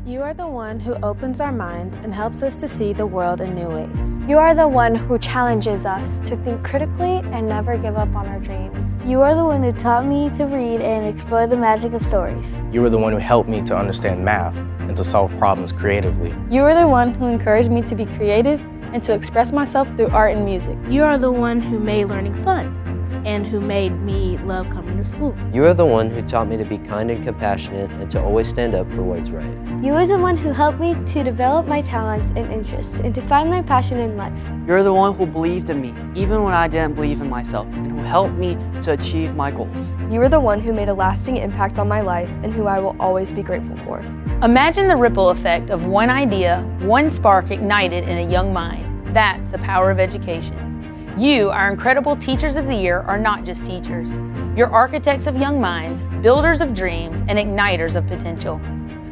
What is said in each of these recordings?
You are the one who opens our minds and helps us to see the world in new ways. You are the one who challenges us to think critically and never give up on our dreams. You are the one who taught me to read and explore the magic of stories. You were the one who helped me to understand math and to solve problems creatively. You are the one who encouraged me to be creative and to express myself through art and music. You are the one who made learning fun and who made me love coming to school. You are the one who taught me to be kind and compassionate and to always stand up for what's right. You are the one who helped me to develop my talents and interests and to find my passion in life. You're the one who believed in me, even when I didn't believe in myself, and who helped me to achieve my goals. You are the one who made a lasting impact on my life and who I will always be grateful for. Imagine the ripple effect of one idea, one spark ignited in a young mind. That's the power of education. You, our incredible Teachers of the Year, are not just teachers. You're architects of young minds, builders of dreams, and igniters of potential.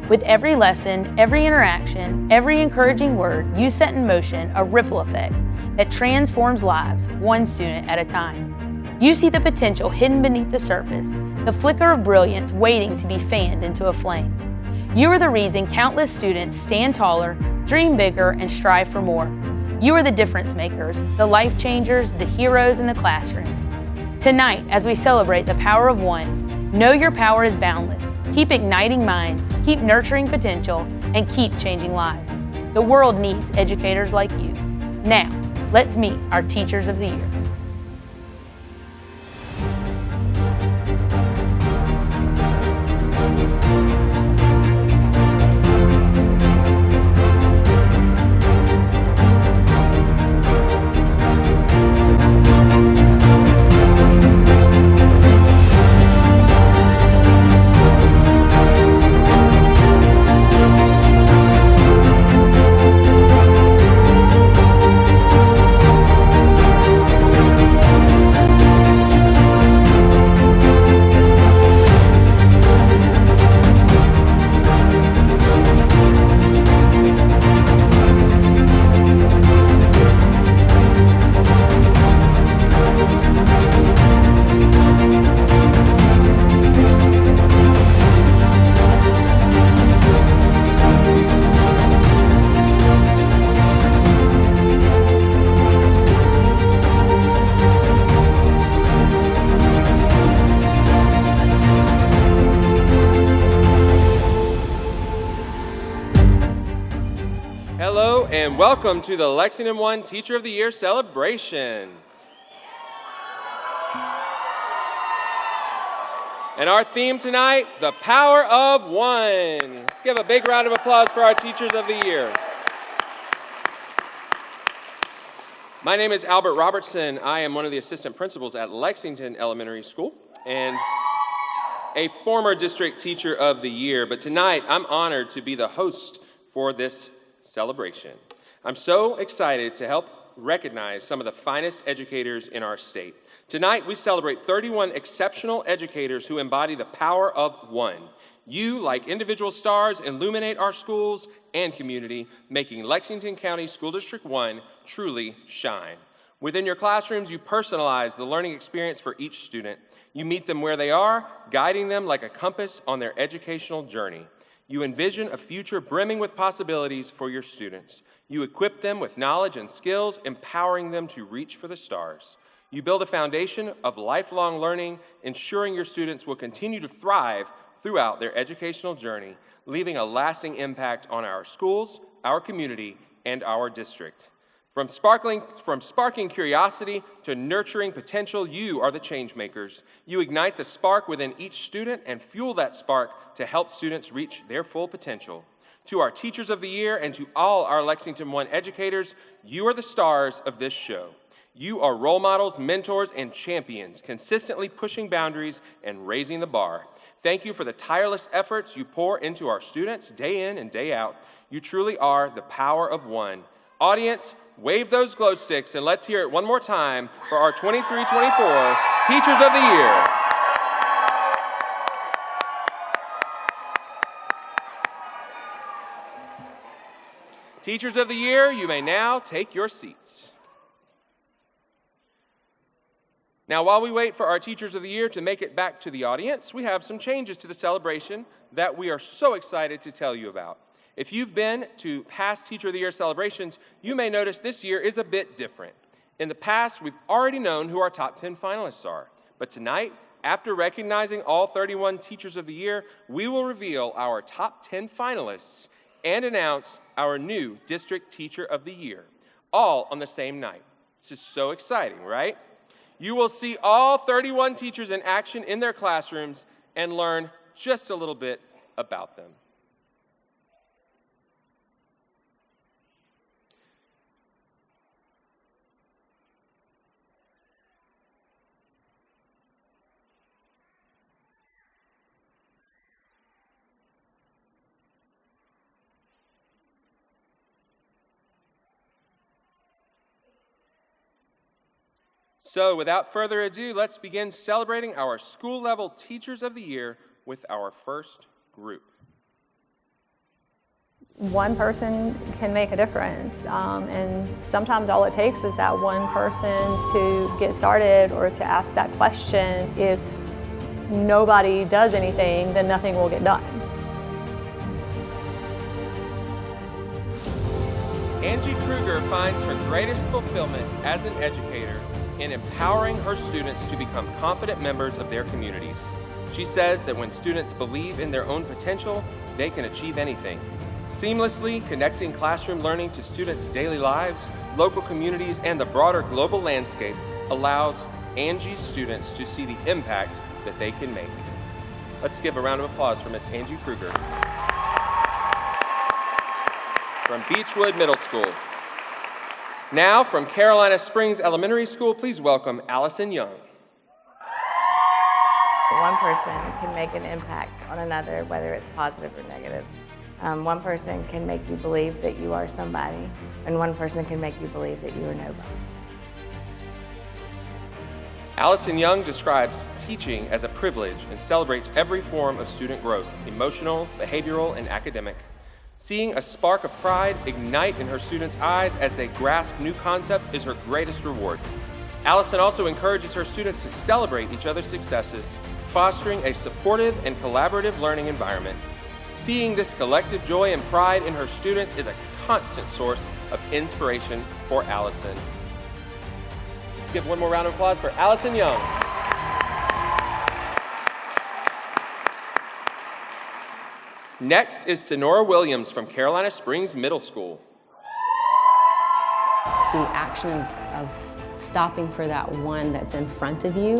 With every lesson, every interaction, every encouraging word, you set in motion a ripple effect that transforms lives, one student at a time. You see the potential hidden beneath the surface, the flicker of brilliance waiting to be fanned into a flame. You are the reason countless students stand taller, dream bigger, and strive for more. You are the difference makers, the life changers, the heroes in the classroom. Tonight, as we celebrate the power of one, know your power is boundless. Keep igniting minds, keep nurturing potential, and keep changing lives. The world needs educators like you. Now, let's meet our Teachers of the Year. Hello and welcome to the Lexington One Teacher of the Year celebration. And our theme tonight, the power of one. Let's give a big round of applause for our Teachers of the Year. My name is Albert Robertson. I am one of the assistant principals at Lexington Elementary School and a former district teacher of the year. But tonight, I'm honored to be the host for this celebration. I'm so excited to help recognize some of the finest educators in our state. Tonight, we celebrate 31 exceptional educators who embody the power of one. You, like individual stars, illuminate our schools and community, making Lexington County School District One truly shine. Within your classrooms, you personalize the learning experience for each student. You meet them where they are, guiding them like a compass on their educational journey. You envision a future brimming with possibilities for your students. You equip them with knowledge and skills, empowering them to reach for the stars. You build a foundation of lifelong learning, ensuring your students will continue to thrive throughout their educational journey, leaving a lasting impact on our schools, our community, and our district. From sparking curiosity to nurturing potential, you are the change makers. You ignite the spark within each student and fuel that spark to help students reach their full potential. To our Teachers of the Year and to all our Lexington One educators, you are the stars of this show. You are role models, mentors, and champions, consistently pushing boundaries and raising the bar. Thank you for the tireless efforts you pour into our students day in and day out. You truly are the power of one. Audience, wave those glow sticks and let's hear it one more time for our 23-24 Teachers of the Year. Teachers of the Year, you may now take your seats. Now, while we wait for our Teachers of the Year to make it back to the audience, we have some changes to the celebration that we are so excited to tell you about. If you've been to past Teacher of the Year celebrations, you may notice this year is a bit different. In the past, we've already known who our top 10 finalists are. But tonight, after recognizing all 31 Teachers of the Year, we will reveal our top 10 finalists and announce our new District Teacher of the Year, all on the same night. This is so exciting, right? You will see all 31 teachers in action in their classrooms and learn just a little bit about them. So without further ado, let's begin celebrating our school-level Teachers of the Year with our first group. One person can make a difference, and sometimes all it takes is that one person to get started or to ask that question. If nobody does anything, then nothing will get done. Angie Kruger finds her greatest fulfillment as an educator in empowering her students to become confident members of their communities. She says that when students believe in their own potential, they can achieve anything. Seamlessly connecting classroom learning to students' daily lives, local communities, and the broader global landscape allows Angie's students to see the impact that they can make. Let's give a round of applause for Miss Angie Kruger from Beechwood Middle School. Now, from Carolina Springs Elementary School, please welcome Allison Young. One person can make an impact on another, whether it's positive or negative. One person can make you believe that you are somebody, and one person can make you believe that you are nobody. Allison Young describes teaching as a privilege and celebrates every form of student growth, emotional, behavioral, and academic. Seeing a spark of pride ignite in her students' eyes as they grasp new concepts is her greatest reward. Allison also encourages her students to celebrate each other's successes, fostering a supportive and collaborative learning environment. Seeing this collective joy and pride in her students is a constant source of inspiration for Allison. Let's give one more round of applause for Allison Young. Next is Sonora Williams from Carolina Springs Middle School. The action of stopping for that one that's in front of you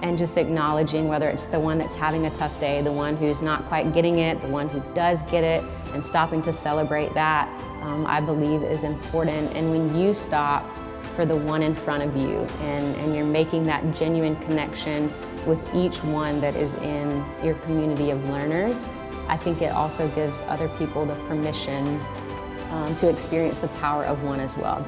and just acknowledging whether it's the one that's having a tough day, the one who's not quite getting it, the one who does get it, and stopping to celebrate that, I believe is important. And when you stop for the one in front of you and you're making that genuine connection with each one that is in your community of learners, I think it also gives other people the permission to experience the power of one as well.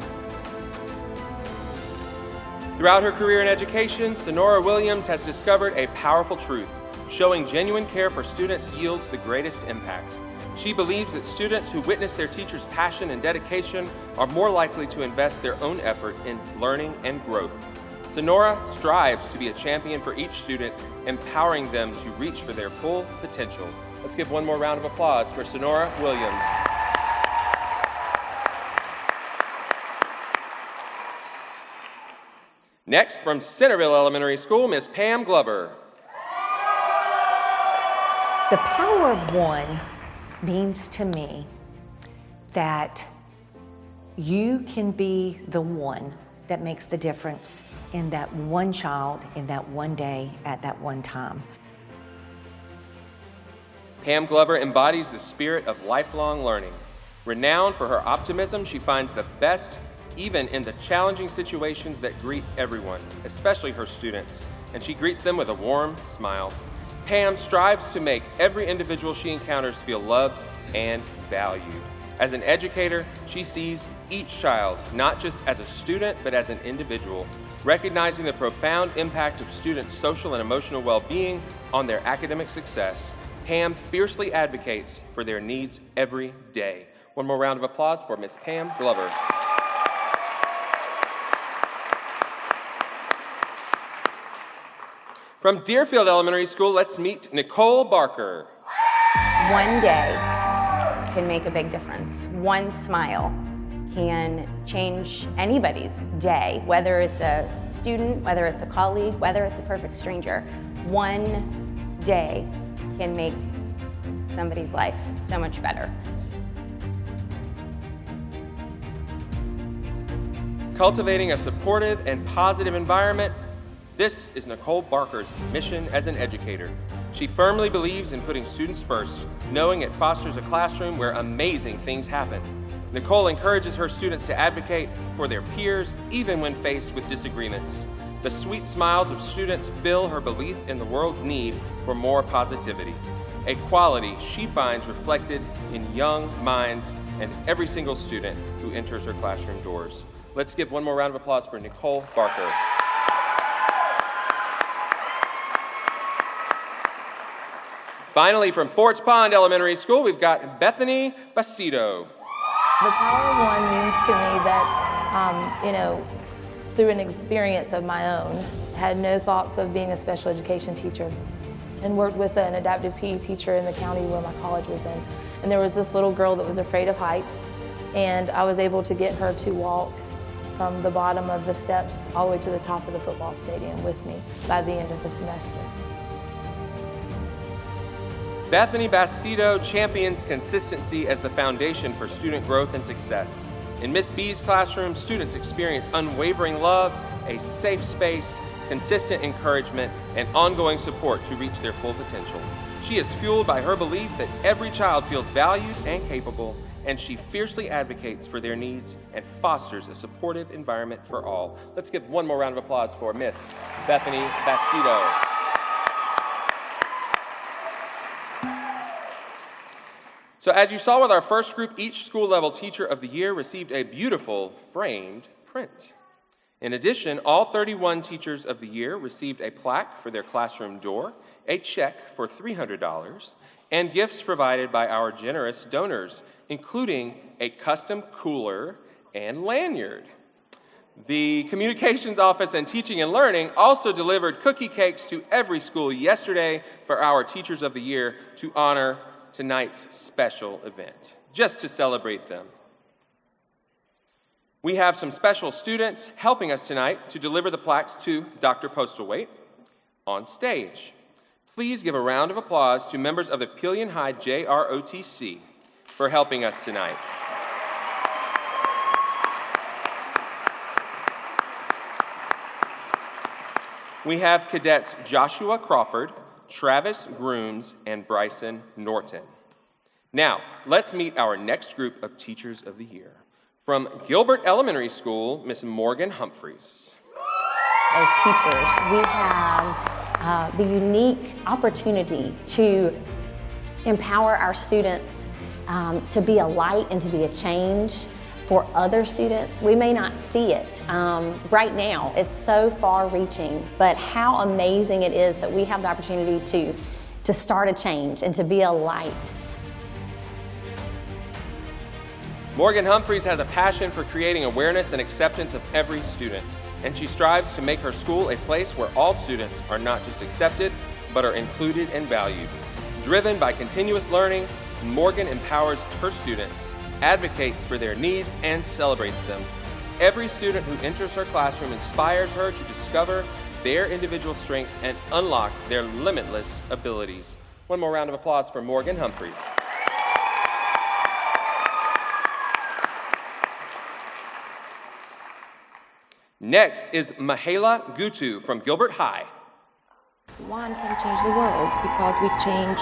Throughout her career in education, Sonora Williams has discovered a powerful truth: showing genuine care for students yields the greatest impact. She believes that students who witness their teachers' passion and dedication are more likely to invest their own effort in learning and growth. Sonora strives to be a champion for each student, empowering them to reach for their full potential. Let's give one more round of applause for Sonora Williams. Next, from Centerville Elementary School, Miss Pam Glover. The power of one means to me that you can be the one that makes the difference in that one child, in that one day, at that one time. Pam Glover embodies the spirit of lifelong learning. Renowned for her optimism, she finds the best even in the challenging situations that greet everyone, especially her students, and she greets them with a warm smile. Pam strives to make every individual she encounters feel loved and valued. As an educator, she sees each child not just as a student, but as an individual, recognizing the profound impact of students' social and emotional well-being on their academic success. Pam fiercely advocates for their needs every day. One more round of applause for Miss Pam Glover. From Deerfield Elementary School, let's meet Nicole Barker. One day, can make a big difference. One smile can change anybody's day, whether it's a student, whether it's a colleague, whether it's a perfect stranger. One day can make somebody's life so much better. Cultivating a supportive and positive environment. This is Nicole Barker's mission as an educator. She firmly believes in putting students first, knowing it fosters a classroom where amazing things happen. Nicole encourages her students to advocate for their peers, even when faced with disagreements. The sweet smiles of students fill her belief in the world's need for more positivity, a quality she finds reflected in young minds and every single student who enters her classroom doors. Let's give one more round of applause for Nicole Barker. Finally, from Forts Pond Elementary School, we've got Bethany Bastido. The Power of One means to me that, through an experience of my own, had no thoughts of being a special education teacher and worked with an adaptive PE teacher in the county where my college was in. And there was this little girl that was afraid of heights, and I was able to get her to walk from the bottom of the steps all the way to the top of the football stadium with me by the end of the semester. Bethany Bastido champions consistency as the foundation for student growth and success. In Miss B's classroom, students experience unwavering love, a safe space, consistent encouragement, and ongoing support to reach their full potential. She is fueled by her belief that every child feels valued and capable, and she fiercely advocates for their needs and fosters a supportive environment for all. Let's give one more round of applause for Miss Bethany Bastido. So as you saw with our first group, each school level teacher of the year received a beautiful framed print. In addition, all 31 teachers of the year received a plaque for their classroom door, a check for $300, and gifts provided by our generous donors, including a custom cooler and lanyard. The Communications Office and Teaching and Learning also delivered cookie cakes to every school yesterday for our Teachers of the Year to honor tonight's special event, just to celebrate them. We have some special students helping us tonight to deliver the plaques to Dr. Postlethwaite on stage. Please give a round of applause to members of the Pillion High JROTC for helping us tonight. We have cadets Joshua Crawford, Travis Grooms, and Bryson Norton. Now, let's meet our next group of Teachers of the Year. From Gilbert Elementary School, Miss Morgan Humphreys. As teachers, we have the unique opportunity to empower our students to be a light and to be a change for other students. We may not see it right now. It's so far-reaching, but how amazing it is that we have the opportunity to start a change and to be a light. Morgan Humphreys has a passion for creating awareness and acceptance of every student, and she strives to make her school a place where all students are not just accepted, but are included and valued. Driven by continuous learning, Morgan empowers her students, advocates for their needs, and celebrates them. Every student who enters her classroom inspires her to discover their individual strengths and unlock their limitless abilities. One more round of applause for Morgan Humphreys. Next is Mahela Gutu from Gilbert High. One can change the world because we change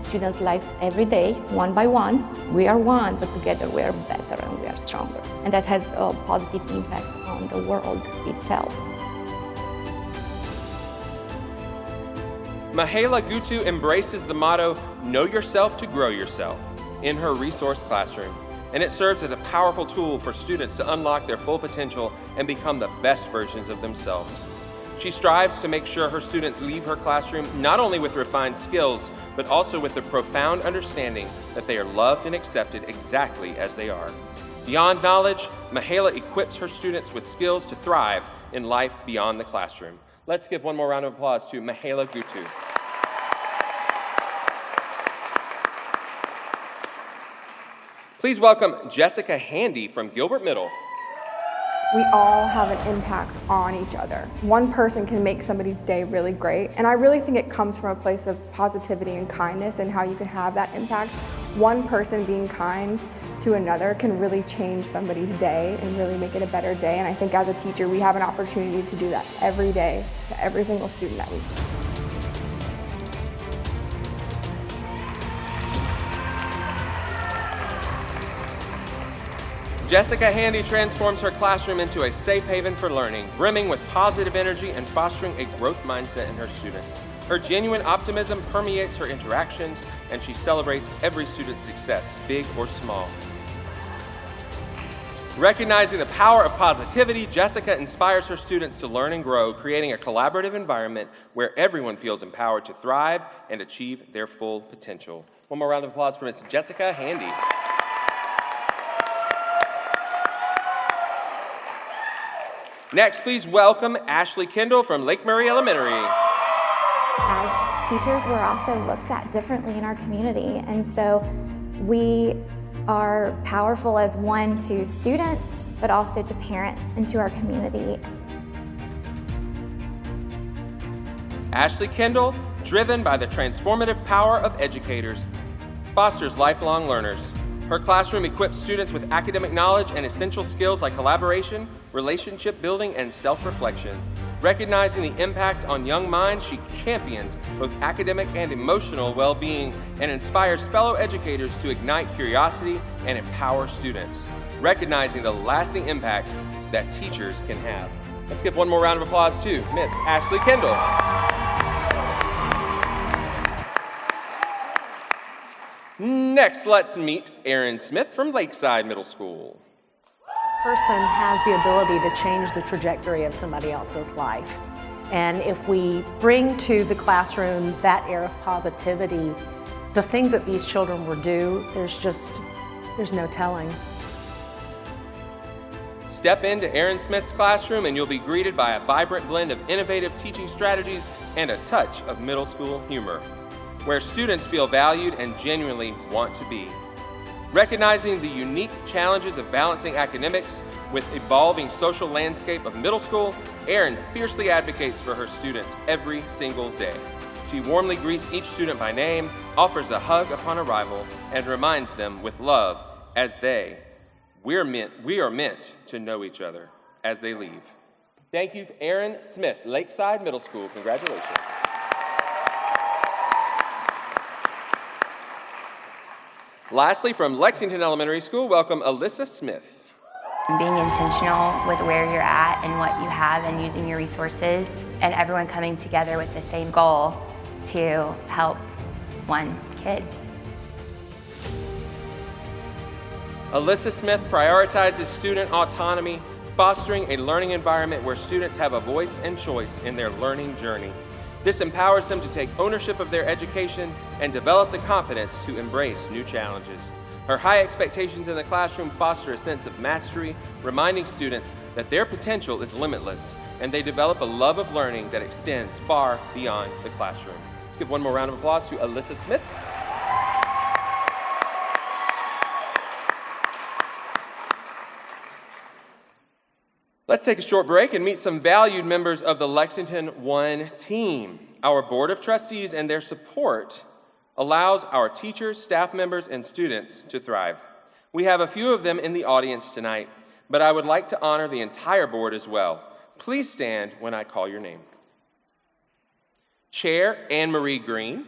students' lives every day, one by one. We are one, but together we are better and we are stronger. And that has a positive impact on the world itself. Mahela Gutu embraces the motto, "Know yourself to grow yourself," in her resource classroom. And it serves as a powerful tool for students to unlock their full potential and become the best versions of themselves. She strives to make sure her students leave her classroom not only with refined skills, but also with the profound understanding that they are loved and accepted exactly as they are. Beyond knowledge, Mahela equips her students with skills to thrive in life beyond the classroom. Let's give one more round of applause to Mahela Gutu. Please welcome Jessica Handy from Gilbert Middle. We all have an impact on each other. One person can make somebody's day really great, and I really think it comes from a place of positivity and kindness and how you can have that impact. One person being kind to another can really change somebody's day and really make it a better day, and I think as a teacher we have an opportunity to do that every day to every single student that we see. Jessica Handy transforms her classroom into a safe haven for learning, brimming with positive energy and fostering a growth mindset in her students. Her genuine optimism permeates her interactions, and she celebrates every student's success, big or small. Recognizing the power of positivity, Jessica inspires her students to learn and grow, creating a collaborative environment where everyone feels empowered to thrive and achieve their full potential. One more round of applause for Miss Jessica Handy. Next, please welcome Ashley Kendall from Lake Murray Elementary. As teachers, we're also looked at differently in our community, and so we are powerful as one to students, but also to parents and to our community. Ashley Kendall, driven by the transformative power of educators, fosters lifelong learners. Her classroom equips students with academic knowledge and essential skills like collaboration, relationship building, and self-reflection. Recognizing the impact on young minds, she champions both academic and emotional well-being and inspires fellow educators to ignite curiosity and empower students, recognizing the lasting impact that teachers can have. Let's give one more round of applause to Miss Ashley Kendall. Next, let's meet Erin Smith from Lakeside Middle School. Person has the ability to change the trajectory of somebody else's life. And if we bring to the classroom that air of positivity, the things that these children will do, there's no telling. Step into Erin Smith's classroom and you'll be greeted by a vibrant blend of innovative teaching strategies and a touch of middle school humor, where students feel valued and genuinely want to be. Recognizing the unique challenges of balancing academics with evolving social landscape of middle school, Erin fiercely advocates for her students every single day. She warmly greets each student by name, offers a hug upon arrival, and reminds them with love as we are meant to know each other as they leave. Thank you, Erin Smith, Lakeside Middle School. Congratulations. Lastly, from Lexington Elementary School, welcome Alyssa Smith. Being intentional with where you're at and what you have and using your resources and everyone coming together with the same goal to help one kid. Alyssa Smith prioritizes student autonomy, fostering a learning environment where students have a voice and choice in their learning journey. This empowers them to take ownership of their education and develop the confidence to embrace new challenges. Her high expectations in the classroom foster a sense of mastery, reminding students that their potential is limitless, and they develop a love of learning that extends far beyond the classroom. Let's give one more round of applause to Alyssa Smith. Let's take a short break and meet some valued members of the Lexington One team. Our Board of Trustees and their support allows our teachers, staff members, and students to thrive. We have a few of them in the audience tonight, but I would like to honor the entire board as well. Please stand when I call your name. Chair Anne Marie Green.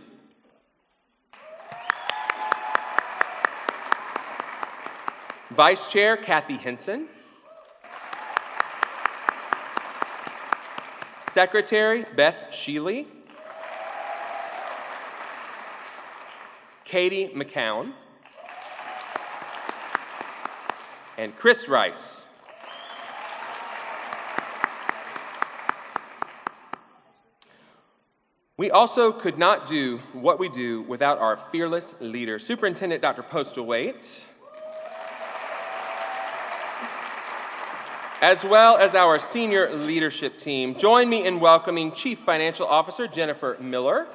Vice Chair Kathy Henson. Secretary Beth Sheely. Katie McCown. And Chris Rice. We also could not do what we do without our fearless leader, Superintendent Dr. Postlethwaite, as well as our senior leadership team. Join me in welcoming Chief Financial Officer Jennifer Miller,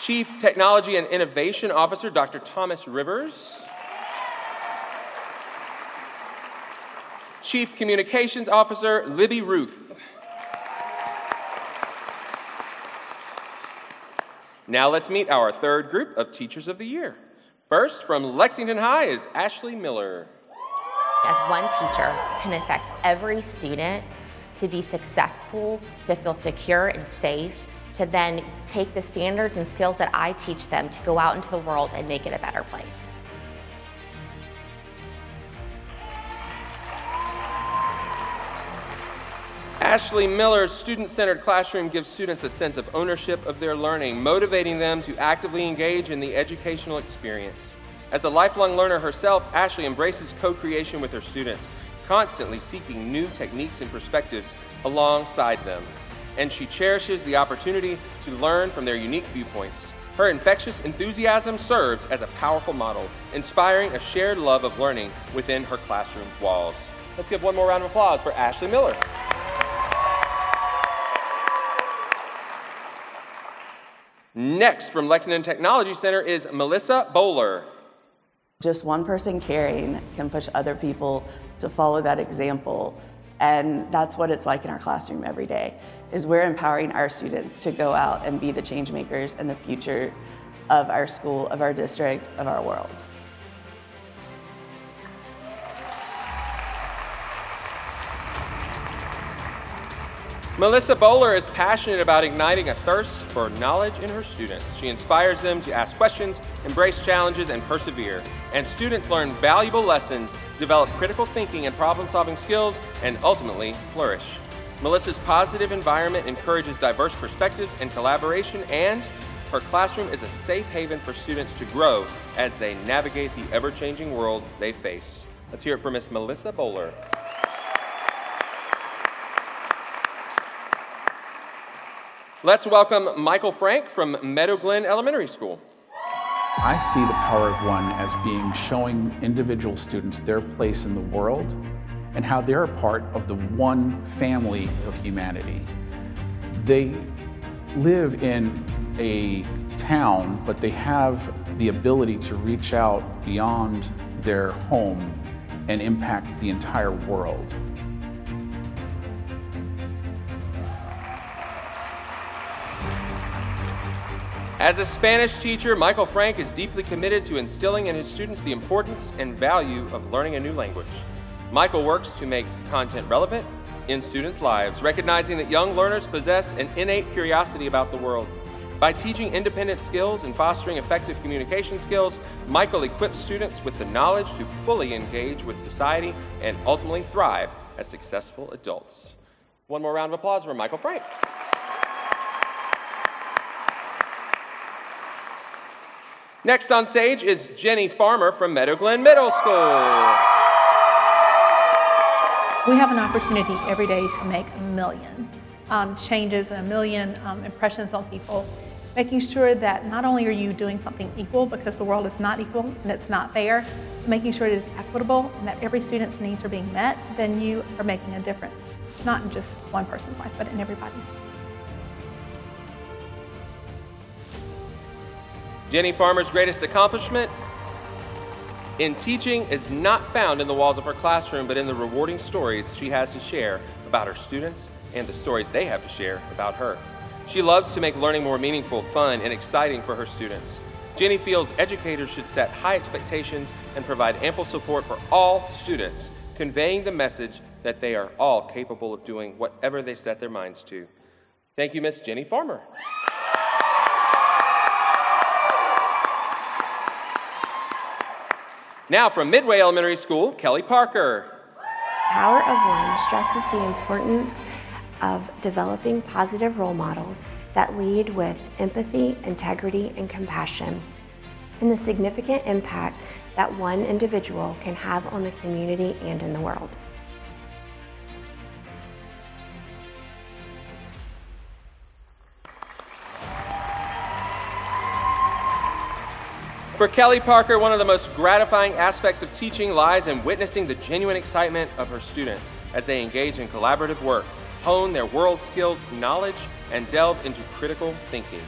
Chief Technology and Innovation Officer, Dr. Thomas Rivers. Chief Communications Officer, Libby Ruth. Now let's meet our third group of Teachers of the Year. First, from Lexington High is Ashley Miller. As one teacher can affect every student to be successful, to feel secure and safe, to then take the standards and skills that I teach them to go out into the world and make it a better place. Ashley Miller's student-centered classroom gives students a sense of ownership of their learning, motivating them to actively engage in the educational experience. As a lifelong learner herself, Ashley embraces co-creation with her students, constantly seeking new techniques and perspectives alongside them. And she cherishes the opportunity to learn from their unique viewpoints. Her infectious enthusiasm serves as a powerful model, inspiring a shared love of learning within her classroom walls. Let's give one more round of applause for Ashley Miller. Next, from Lexington Technology Center is Melissa Bowler. Just one person caring can push other people to follow that example. And that's what it's like in our classroom every day, is we're empowering our students to go out and be the change makers and the future of our school, of our district, of our world. Melissa Bowler is passionate about igniting a thirst for knowledge in her students. She inspires them to ask questions, embrace challenges, and persevere. And students learn valuable lessons, develop critical thinking and problem-solving skills, and ultimately flourish. Melissa's positive environment encourages diverse perspectives and collaboration, and her classroom is a safe haven for students to grow as they navigate the ever-changing world they face. Let's hear it for Miss Melissa Bowler. Let's welcome Michael Frank from Meadow Glen Elementary School. I see the power of one as being showing individual students their place in the world and how they're a part of the one family of humanity. They live in a town, but they have the ability to reach out beyond their home and impact the entire world. As a Spanish teacher, Michael Frank is deeply committed to instilling in his students the importance and value of learning a new language. Michael works to make content relevant in students' lives, recognizing that young learners possess an innate curiosity about the world. By teaching independent skills and fostering effective communication skills, Michael equips students with the knowledge to fully engage with society and ultimately thrive as successful adults. One more round of applause for Michael Frank. Next on stage is Jenny Farmer from Meadow Glen Middle School. We have an opportunity every day to make a million changes and a million impressions on people, making sure that not only are you doing something equal, because the world is not equal and it's not fair, making sure it is equitable and that every student's needs are being met, then you are making a difference, not in just one person's life, but in everybody's. Jenny Farmer's greatest accomplishment in teaching is not found in the walls of her classroom, but in the rewarding stories she has to share about her students and the stories they have to share about her. She loves to make learning more meaningful, fun, and exciting for her students. Jenny feels educators should set high expectations and provide ample support for all students, conveying the message that they are all capable of doing whatever they set their minds to. Thank you, Miss Jenny Farmer. Now from Midway Elementary School, Kelly Parker. Power of One stresses the importance of developing positive role models that lead with empathy, integrity, and compassion, and the significant impact that one individual can have on the community and in the world. For Kelly Parker, one of the most gratifying aspects of teaching lies in witnessing the genuine excitement of her students as they engage in collaborative work, hone their world skills, knowledge, and delve into critical thinking.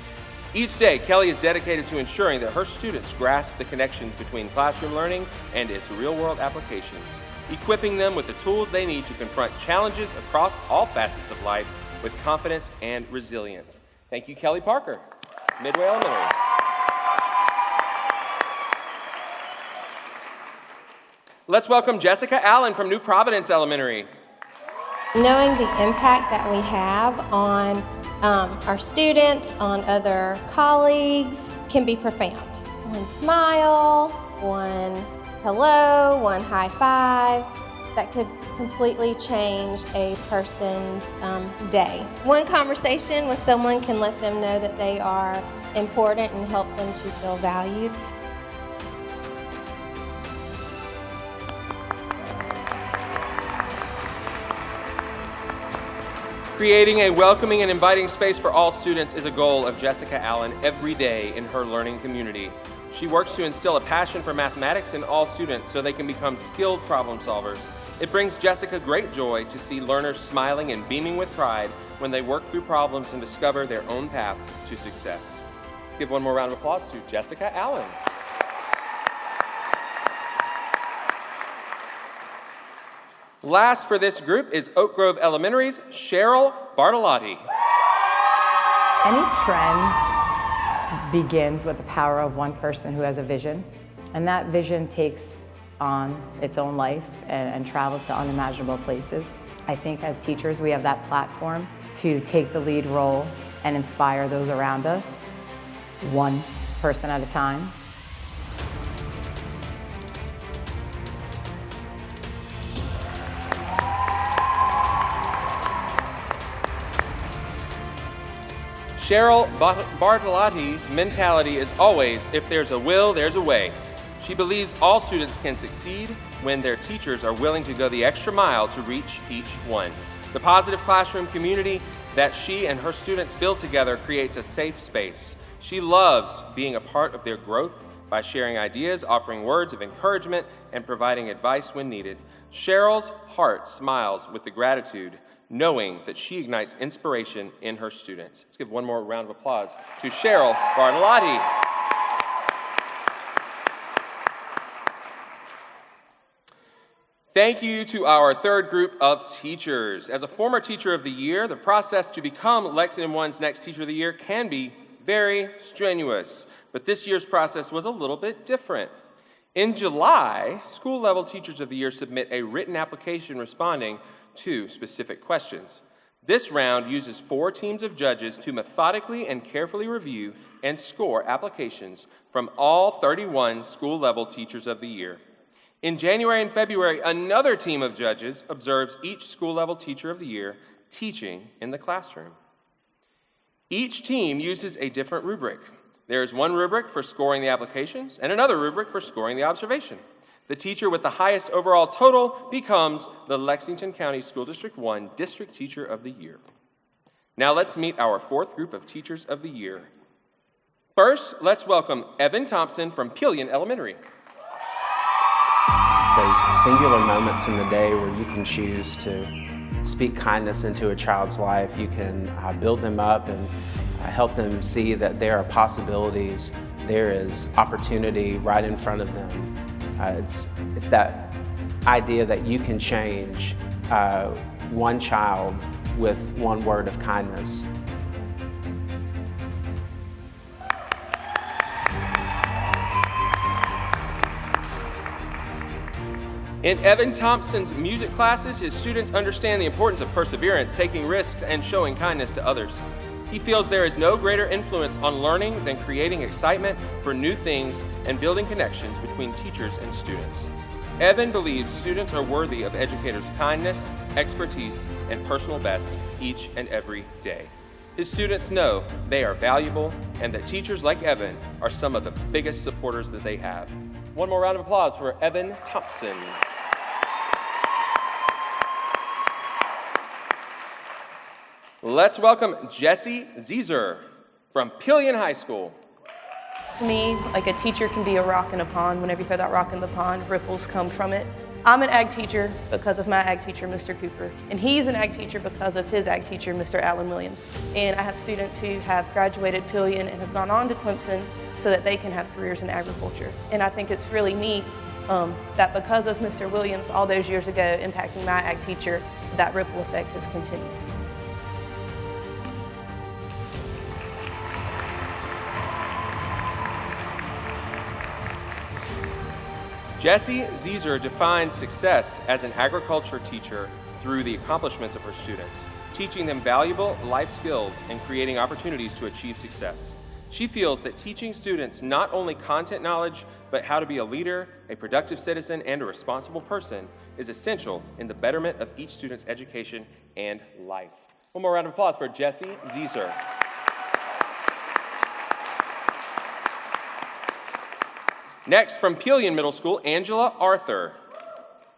Each day, Kelly is dedicated to ensuring that her students grasp the connections between classroom learning and its real-world applications, equipping them with the tools they need to confront challenges across all facets of life with confidence and resilience. Thank you, Kelly Parker, Midway Elementary. Let's welcome Jessica Allen from New Providence Elementary. Knowing the impact that we have on our students, on other colleagues, can be profound. One smile, one hello, one high five, that could completely change a person's day. One conversation with someone can let them know that they are important and help them to feel valued. Creating a welcoming and inviting space for all students is a goal of Jessica Allen every day in her learning community. She works to instill a passion for mathematics in all students so they can become skilled problem solvers. It brings Jessica great joy to see learners smiling and beaming with pride when they work through problems and discover their own path to success. Let's give one more round of applause to Jessica Allen. Last for this group is Oak Grove Elementary's Cheryl Bartolotti. Any trend begins with the power of one person who has a vision, and that vision takes on its own life and travels to unimaginable places. I think as teachers we have that platform to take the lead role and inspire those around us, one person at a time. Cheryl Bartolotti's mentality is always, if there's a will, there's a way. She believes all students can succeed when their teachers are willing to go the extra mile to reach each one. The positive classroom community that she and her students build together creates a safe space. She loves being a part of their growth by sharing ideas, offering words of encouragement, and providing advice when needed. Cheryl's heart smiles with the gratitude, knowing that she ignites inspiration in her students. Let's give one more round of applause to Cheryl Bartolotti. Thank you to our third group of teachers. As a former Teacher of the Year, the process to become Lexington One's next Teacher of the Year can be very strenuous, but this year's process was a little bit different. In July, school-level Teachers of the Year submit a written application responding to specific questions. This round uses 4 teams of judges to methodically and carefully review and score applications from all 31 school-level Teachers of the Year. In January and February, another team of judges observes each school-level Teacher of the Year teaching in the classroom. Each team uses a different rubric. There is one rubric for scoring the applications and another rubric for scoring the observation. The teacher with the highest overall total becomes the Lexington County School District One District Teacher of the Year. Now let's meet our fourth group of Teachers of the Year. First, let's welcome Evan Thompson from Pillion Elementary. Those singular moments in the day where you can choose to speak kindness into a child's life, you can build them up and help them see that there are possibilities, there is opportunity right in front of them. It's that idea that you can change one child with one word of kindness. In Evan Thompson's music classes, his students understand the importance of perseverance, taking risks, and showing kindness to others. He feels there is no greater influence on learning than creating excitement for new things and building connections between teachers and students. Evan believes students are worthy of educators' kindness, expertise, and personal best each and every day. His students know they are valuable and that teachers like Evan are some of the biggest supporters that they have. One more round of applause for Evan Thompson. Let's welcome Jessie Zeezer from Pillion High School. To me, like a teacher can be a rock in a pond. Whenever you throw that rock in the pond, ripples come from it. I'm an ag teacher because of my ag teacher, Mr. Cooper, and he's an ag teacher because of his ag teacher, Mr. Allen Williams. And I have students who have graduated Pillion and have gone on to Clemson so that they can have careers in agriculture. And I think it's really neat that because of Mr. Williams all those years ago impacting my ag teacher, that ripple effect has continued. Jessie Zeeser defines success as an agriculture teacher through the accomplishments of her students, teaching them valuable life skills and creating opportunities to achieve success. She feels that teaching students not only content knowledge, but how to be a leader, a productive citizen, and a responsible person is essential in the betterment of each student's education and life. One more round of applause for Jessie Zeeser. Next, from Pillion Middle School, Angela Arthur.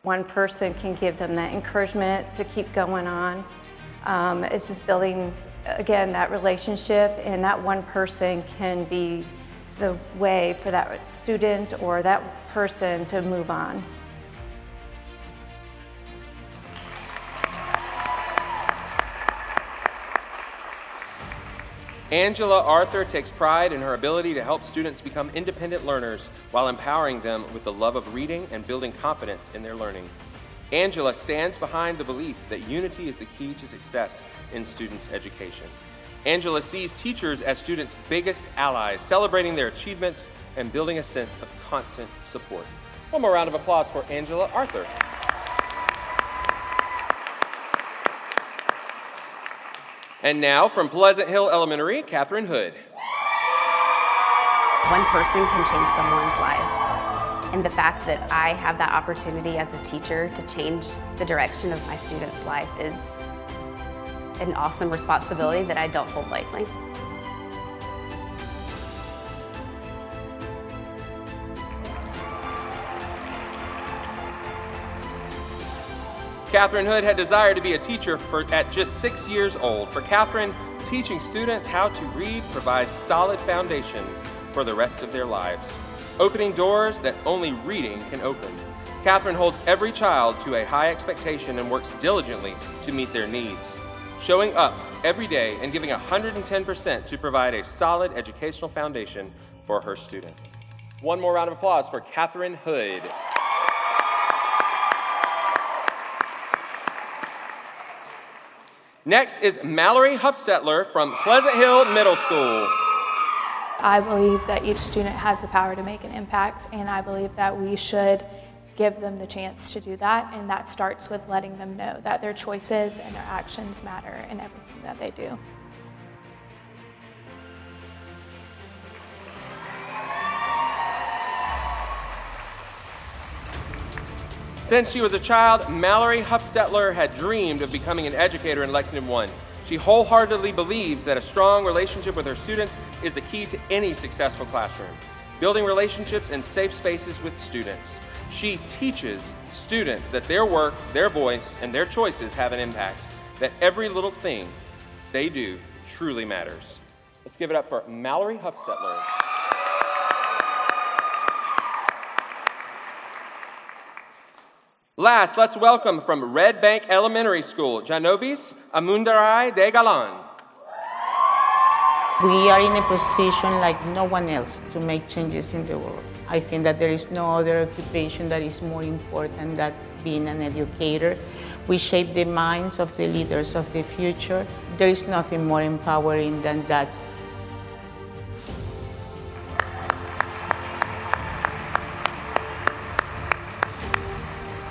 One person can give them that encouragement to keep going on. It's just building, again, that relationship, and that one person can be the way for that student or that person to move on. Angela Arthur takes pride in her ability to help students become independent learners while empowering them with the love of reading and building confidence in their learning. Angela stands behind the belief that unity is the key to success in students' education. Angela sees teachers as students' biggest allies, celebrating their achievements and building a sense of constant support. One more round of applause for Angela Arthur. And now, from Pleasant Hill Elementary, Catherine Hood. One person can change someone's life. And the fact that I have that opportunity as a teacher to change the direction of my student's life is an awesome responsibility that I don't hold lightly. Catherine Hood had desired to be a teacher at just 6 years old. For Catherine, teaching students how to read provides solid foundation for the rest of their lives, opening doors that only reading can open. Catherine holds every child to a high expectation and works diligently to meet their needs, showing up every day and giving 110% to provide a solid educational foundation for her students. One more round of applause for Catherine Hood. Next is Mallory Huffstetler from Pleasant Hill Middle School. I believe that each student has the power to make an impact, and I believe that we should give them the chance to do that, and that starts with letting them know that their choices and their actions matter in everything that they do. Since she was a child, Mallory Huffstetler had dreamed of becoming an educator in Lexington One. She wholeheartedly believes that a strong relationship with her students is the key to any successful classroom, building relationships and safe spaces with students. She teaches students that their work, their voice, and their choices have an impact, that every little thing they do truly matters. Let's give it up for Mallory Huffstetler. Last, let's welcome from Red Bank Elementary School, Janobis Amundarai de Galan. We are in a position like no one else to make changes in the world. I think that there is no other occupation that is more important than being an educator. We shape the minds of the leaders of the future. There is nothing more empowering than that.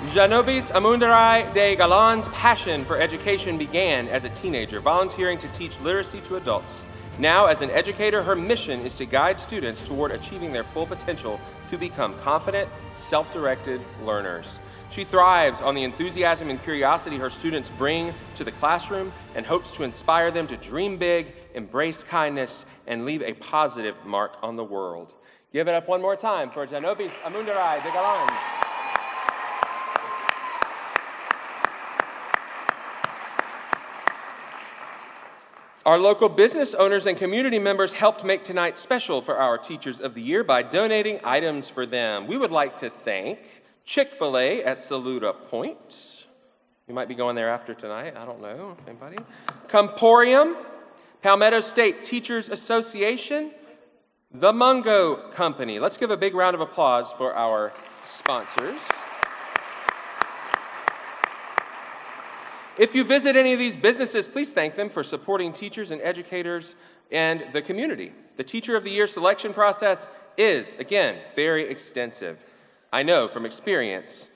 Janobis Amundarai de Galan's passion for education began as a teenager, volunteering to teach literacy to adults. Now, as an educator, her mission is to guide students toward achieving their full potential to become confident, self-directed learners. She thrives on the enthusiasm and curiosity her students bring to the classroom and hopes to inspire them to dream big, embrace kindness, and leave a positive mark on the world. Give it up one more time for Janobis Amundarai de Galan. Our local business owners and community members helped make tonight special for our Teachers of the Year by donating items for them. We would like to thank Chick-fil-A at Saluda Point. You might be going there after tonight. I don't know. Anybody? Comporium, Palmetto State Teachers Association, The Mungo Company. Let's give a big round of applause for our sponsors. If you visit any of these businesses, please thank them for supporting teachers and educators and the community. The Teacher of the Year selection process is, again, very extensive. I know from experience,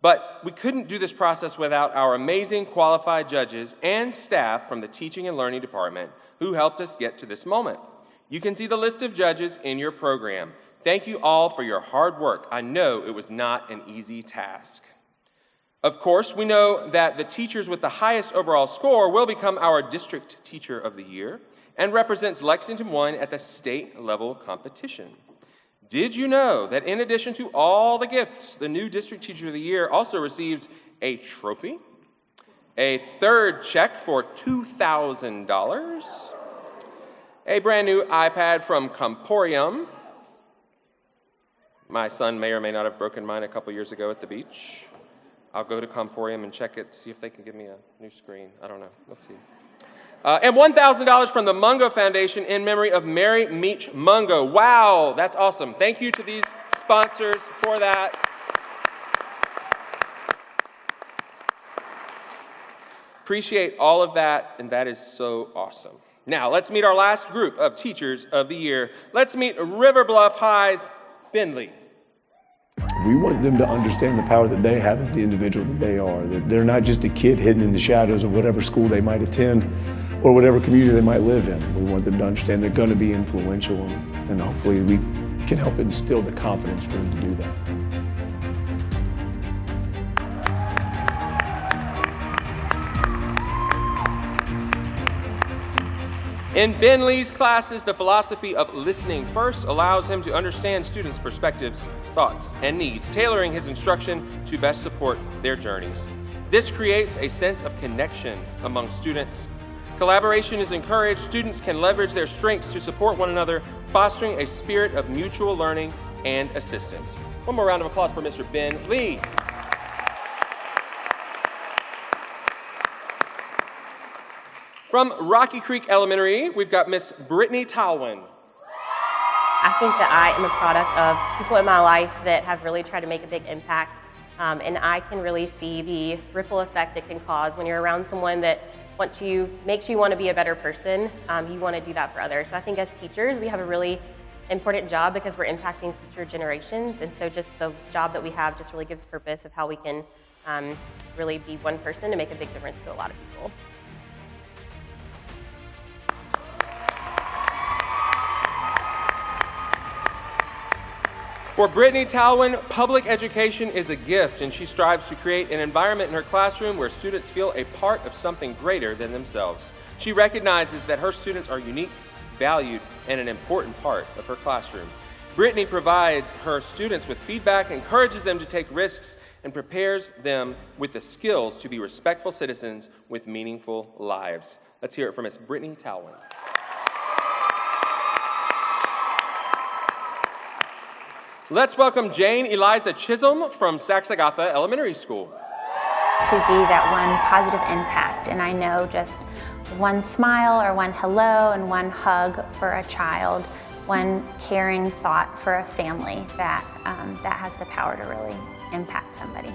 but we couldn't do this process without our amazing qualified judges and staff from the Teaching and Learning Department who helped us get to this moment. You can see the list of judges in your program. Thank you all for your hard work. I know it was not an easy task. Of course, we know that the teachers with the highest overall score will become our District Teacher of the Year and represents Lexington One at the state level competition. Did you know that in addition to all the gifts, the new District Teacher of the Year also receives a trophy, a third check for $2,000, a brand new iPad from Comporium. My son may or may not have broken mine a couple years ago at the beach. I'll go to Comporium and check it, see if they can give me a new screen. I don't know. Let's see. And $1,000 from the Mungo Foundation in memory of Mary Meach Mungo. Wow, that's awesome. Thank you to these sponsors for that. Appreciate all of that, and that is so awesome. Now, let's meet our last group of Teachers of the Year. Let's meet River Bluff High's Ben Lee. We want them to understand the power that they have as the individual that they are, that they're not just a kid hidden in the shadows of whatever school they might attend or whatever community they might live in. We want them to understand they're going to be influential, and hopefully we can help instill the confidence for them to do that. In Ben Lee's classes, the philosophy of listening first allows him to understand students' perspectives, thoughts, and needs, tailoring his instruction to best support their journeys. This creates a sense of connection among students. Collaboration is encouraged. Students can leverage their strengths to support one another, fostering a spirit of mutual learning and assistance. One more round of applause for Mr. Ben Lee. From Rocky Creek Elementary, we've got Miss Brittany Talwin. I think that I am a product of people in my life that have really tried to make a big impact, and I can really see the ripple effect it can cause when you're around someone that makes you want to be a better person. You want to do that for others. So I think as teachers, we have a really important job because we're impacting future generations, and so just the job that we have just really gives purpose of how we can really be one person to make a big difference to a lot of people. For Brittany Talwin, public education is a gift, and she strives to create an environment in her classroom where students feel a part of something greater than themselves. She recognizes that her students are unique, valued, and an important part of her classroom. Brittany provides her students with feedback, encourages them to take risks, and prepares them with the skills to be respectful citizens with meaningful lives. Let's hear it from Miss Brittany Talwin. Let's welcome Jane Eliza Chisholm from Saxagatha Elementary School. To be that one positive impact, and I know just one smile or one hello and one hug for a child, one caring thought for a family, that has the power to really impact somebody.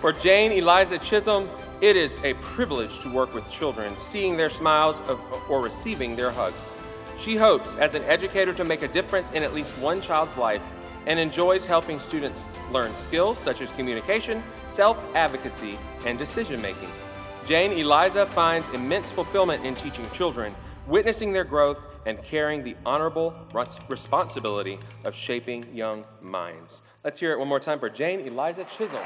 For Jane Eliza Chisholm, it is a privilege to work with children, seeing their smiles or receiving their hugs. She hopes, as an educator, to make a difference in at least one child's life and enjoys helping students learn skills such as communication, self-advocacy, and decision-making. Jane Eliza finds immense fulfillment in teaching children, witnessing their growth, and carrying the honorable responsibility of shaping young minds. Let's hear it one more time for Jane Eliza Chisholm.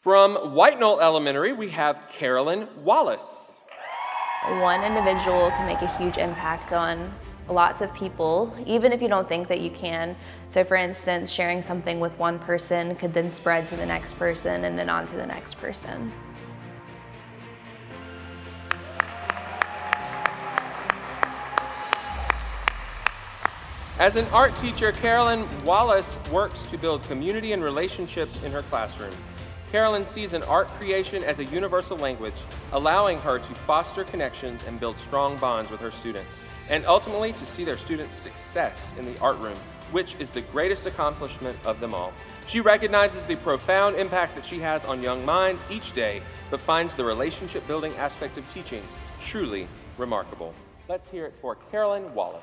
From White Knoll Elementary, we have Carolyn Wallace. One individual can make a huge impact on lots of people, even if you don't think that you can. So for instance, sharing something with one person could then spread to the next person and then on to the next person. As an art teacher, Carolyn Wallace works to build community and relationships in her classroom. Carolyn sees an art creation as a universal language, allowing her to foster connections and build strong bonds with her students, and ultimately to see their students' success in the art room, which is the greatest accomplishment of them all. She recognizes the profound impact that she has on young minds each day, but finds the relationship-building aspect of teaching truly remarkable. Let's hear it for Carolyn Wallace.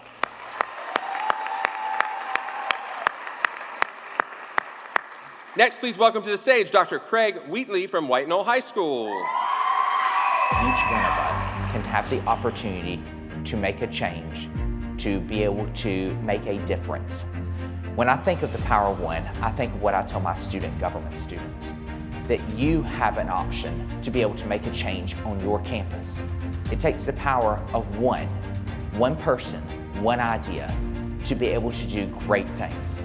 Next, please welcome to the stage Dr. Craig Wheatley from White Knoll High School. Each one of us can have the opportunity to make a change, to be able to make a difference. When I think of the power of one, I think of what I tell my student government students, that you have an option to be able to make a change on your campus. It takes the power of one person, one idea, to be able to do great things.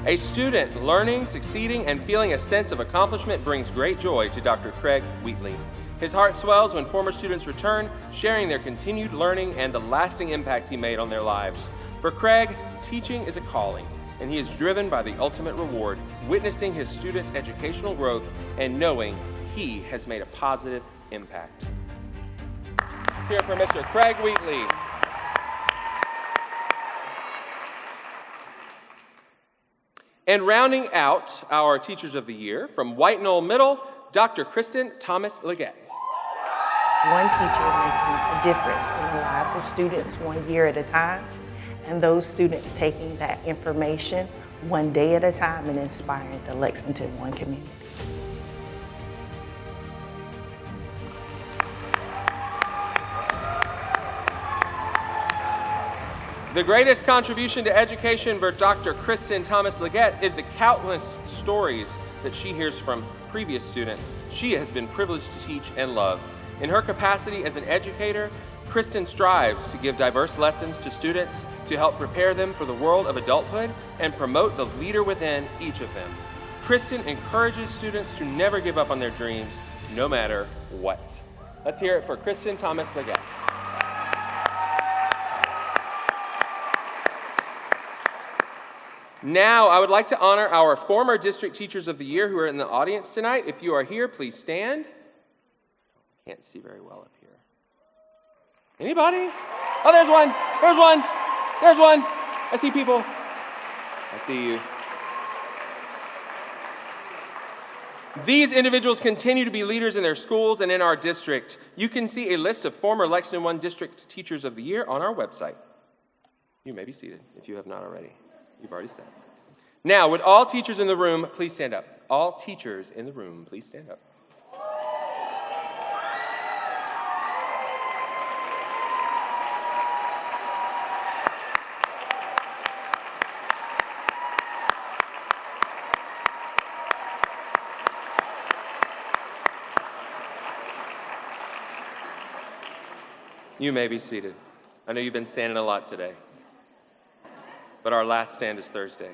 A student learning, succeeding, and feeling a sense of accomplishment brings great joy to Dr. Craig Wheatley. His heart swells when former students return, sharing their continued learning and the lasting impact he made on their lives. For Craig, teaching is a calling, and he is driven by the ultimate reward, witnessing his students' educational growth and knowing he has made a positive impact. Let's hear it for Mr. Craig Wheatley. And rounding out our Teachers of the Year, from White Knoll Middle, Dr. Kristen Thomas Leggett. One teacher making a difference in the lives of students 1 year at a time, and those students taking that information 1 day at a time and inspiring the Lexington One community. The greatest contribution to education for Dr. Kristen Thomas Leggett is the countless stories that she hears from previous students she has been privileged to teach and love. In her capacity as an educator, Kristen strives to give diverse lessons to students to help prepare them for the world of adulthood and promote the leader within each of them. Kristen encourages students to never give up on their dreams, no matter what. Let's hear it for Kristen Thomas Leggett. Now, I would like to honor our former District Teachers of the Year who are in the audience tonight. If you are here, please stand. Can't see very well up here. Anybody? Oh, there's one. There's one. There's one. I see people. I see you. These individuals continue to be leaders in their schools and in our district. You can see a list of former Lexington One District Teachers of the Year on our website. You may be seated if you have not already. You've already said. Now, would all teachers in the room please stand up? All teachers in the room, please stand up. You may be seated. I know you've been standing a lot today, but our last stand is Thursday.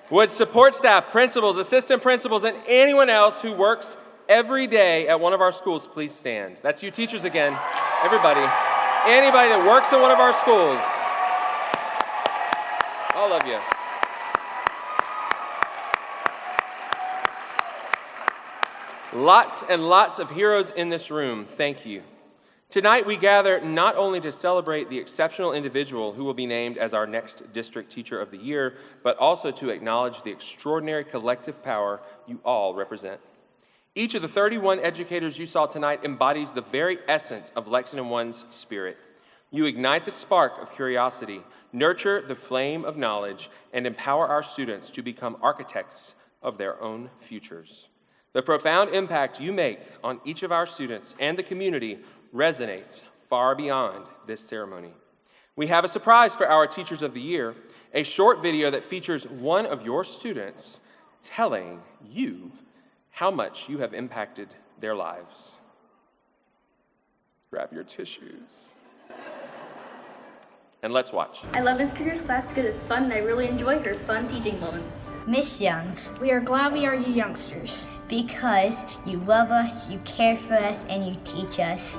Would support staff, principals, assistant principals, and anyone else who works every day at one of our schools please stand? That's you teachers again, everybody. Anybody that works in one of our schools. All of you. Lots and lots of heroes in this room. Thank you. Tonight we gather not only to celebrate the exceptional individual who will be named as our next District Teacher of the Year, but also to acknowledge the extraordinary collective power you all represent. Each of the 31 educators you saw tonight embodies the very essence of Lexington One's spirit. You ignite the spark of curiosity, nurture the flame of knowledge, and empower our students to become architects of their own futures. The profound impact you make on each of our students and the community resonates far beyond this ceremony. We have a surprise for our Teachers of the Year, a short video that features one of your students telling you how much you have impacted their lives. Grab your tissues. And let's watch. I love Miss Cougar's class because it's fun and I really enjoy her fun teaching moments. Miss Young, We are glad we are you youngsters. because you love us, you care for us, and you teach us.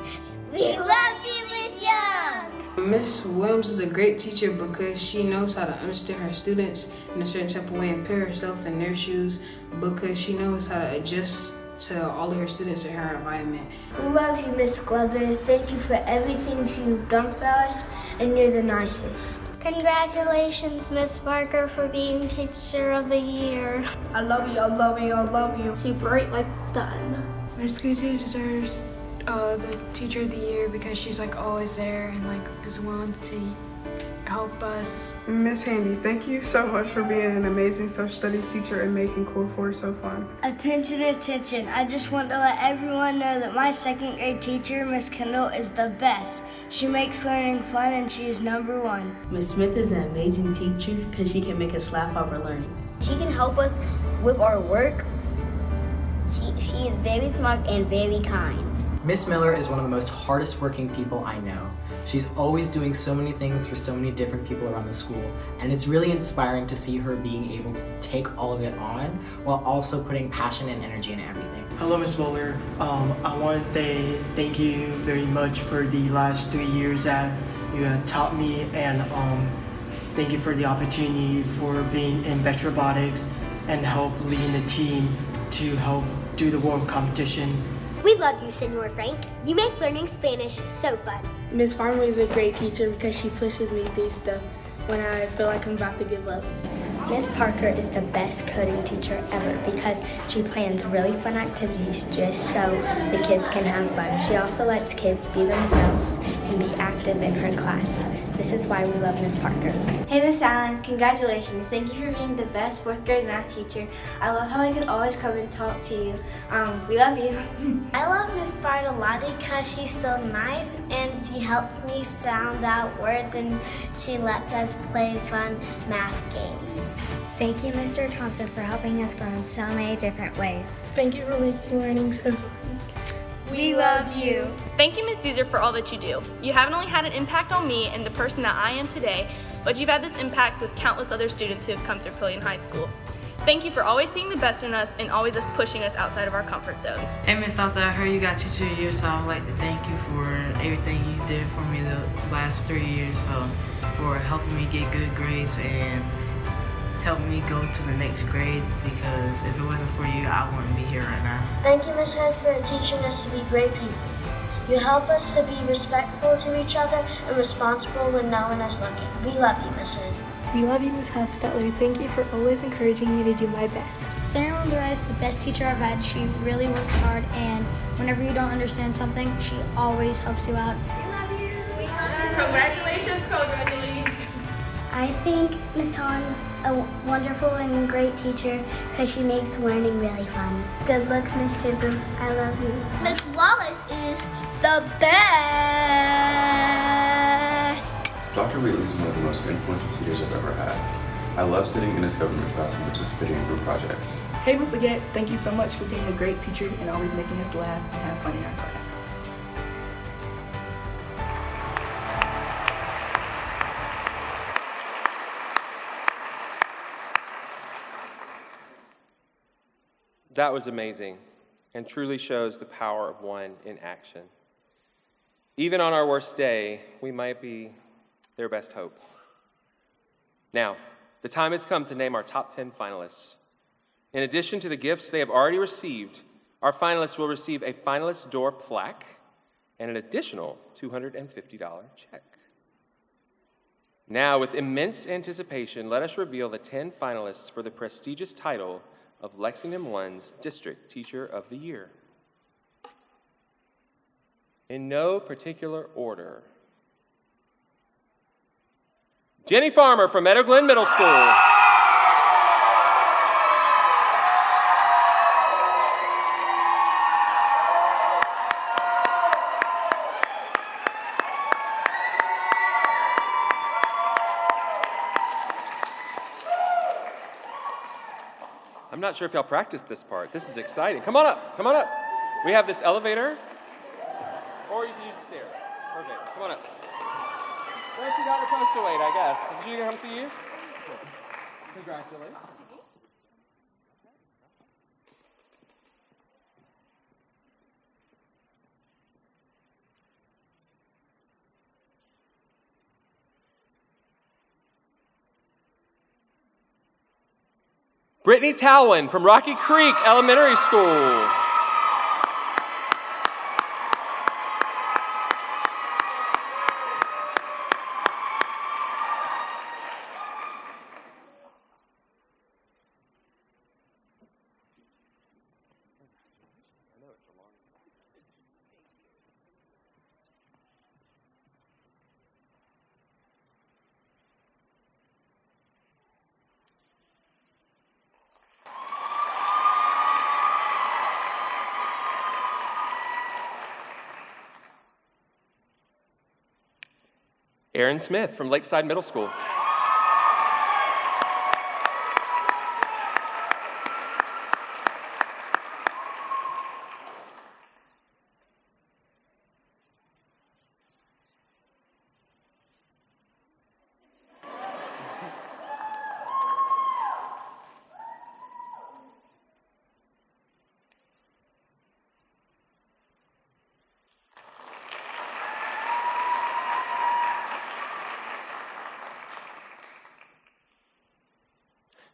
We love you, Miss Young! Miss Williams is a great teacher because she knows how to understand her students in a certain type of way and put herself in their shoes, because she knows how to adjust to all of her students in her environment. We love you, Miss Glover. Thank you for everything you've done for us, and you're the nicest. Congratulations, Miss Parker, for being Teacher of the Year. I love you, I love you, I love you. You're bright like the sun. Miss Gutu deserves the Teacher of the Year because she's like always there and like is willing to help us. Miss Handy, thank you so much for being an amazing social studies teacher and making Core 4 so fun. Attention, attention. I just want to let everyone know that my second grade teacher, Miss Kendall, is the best. She makes learning fun and she is #1. Miss Smith is an amazing teacher because she can make us laugh while we're learning. She can help us with our work. She is very smart and very kind. Miss Miller is one of the most hardest working people I know. She's always doing so many things for so many different people around the school, and it's really inspiring to see her being able to take all of it on while also putting passion and energy into everything. Hello, Ms. Muller. I want to say thank you very much for the last 3 years that you have taught me, and thank you for the opportunity for being in Vet Robotics and help leading the team to help do the world competition. We love you, Senor Frank. You make learning Spanish so fun. Miss Farmer is a great teacher because she pushes me through stuff when I feel like I'm about to give up. Miss Parker is the best coding teacher ever because she plans really fun activities just so the kids can have fun. She also lets kids be themselves and be active in her class. This is why we love Miss Parker. Hey, Miss Allen, congratulations. Thank you for being the best 4th grade math teacher. I love how I could always come and talk to you. We love you. I love Miss Bartolotti because she's so nice and she helps me sound out words and she lets us play fun math games. Thank you, Mr. Thompson, for helping us grow in so many different ways. Thank you for making learning so fun. We love you. Thank you, Ms. Caesar, for all that you do. You haven't only had an impact on me and the person that I am today, but you've had this impact with countless other students who have come through Pillion High School. Thank you for always seeing the best in us and always pushing us outside of our comfort zones. Hey, Miss Arthur, I heard you got Teacher of the Year, so I would like to thank you for everything you did for me the last 3 years, for helping me get good grades and helping me go to the next grade, because if it wasn't for you, I wouldn't be here right now. Thank you, Miss Head, for teaching us to be great people. You help us to be respectful to each other and responsible when no one is looking. We love you, Miss Head. We love you, Miss Hofstetler. Thank you for always encouraging me to do my best. Sarah Wondera is the best teacher I've had. She really works hard, and whenever you don't understand something, she always helps you out. We love you. We love you. Congratulations, Coach Angeline. I think Miss Hawn's a wonderful and great teacher because she makes learning really fun. Good luck, Miss Chisholm. I love you. Miss Wallace is the best. Dr. Wheatley is one of the most influential teachers I've ever had. I love sitting in his government class and participating in group projects. Hey, Miss Leggett, thank you so much for being a great teacher and always making us laugh and have fun in our class. That was amazing and truly shows the power of one in action. Even on our worst day, we might be their best hope. Now, the time has come to name our top 10 finalists. In addition to the gifts they have already received, our finalists will receive a finalist door plaque and an additional $250 check. Now, with immense anticipation, let us reveal the 10 finalists for the prestigious title of Lexington One's District Teacher of the Year. In no particular order. Jenny Farmer from Meadow Glen Middle School. I'm not sure if y'all practiced this part. This is exciting. Come on up, come on up. We have this elevator, or you can use the stairs. Perfect, come on up. Nancy got her post to wait, I guess. Did you come see you? Congratulations. Brittany Talwin from Rocky Creek Elementary School. Aaron Smith from Lakeside Middle School.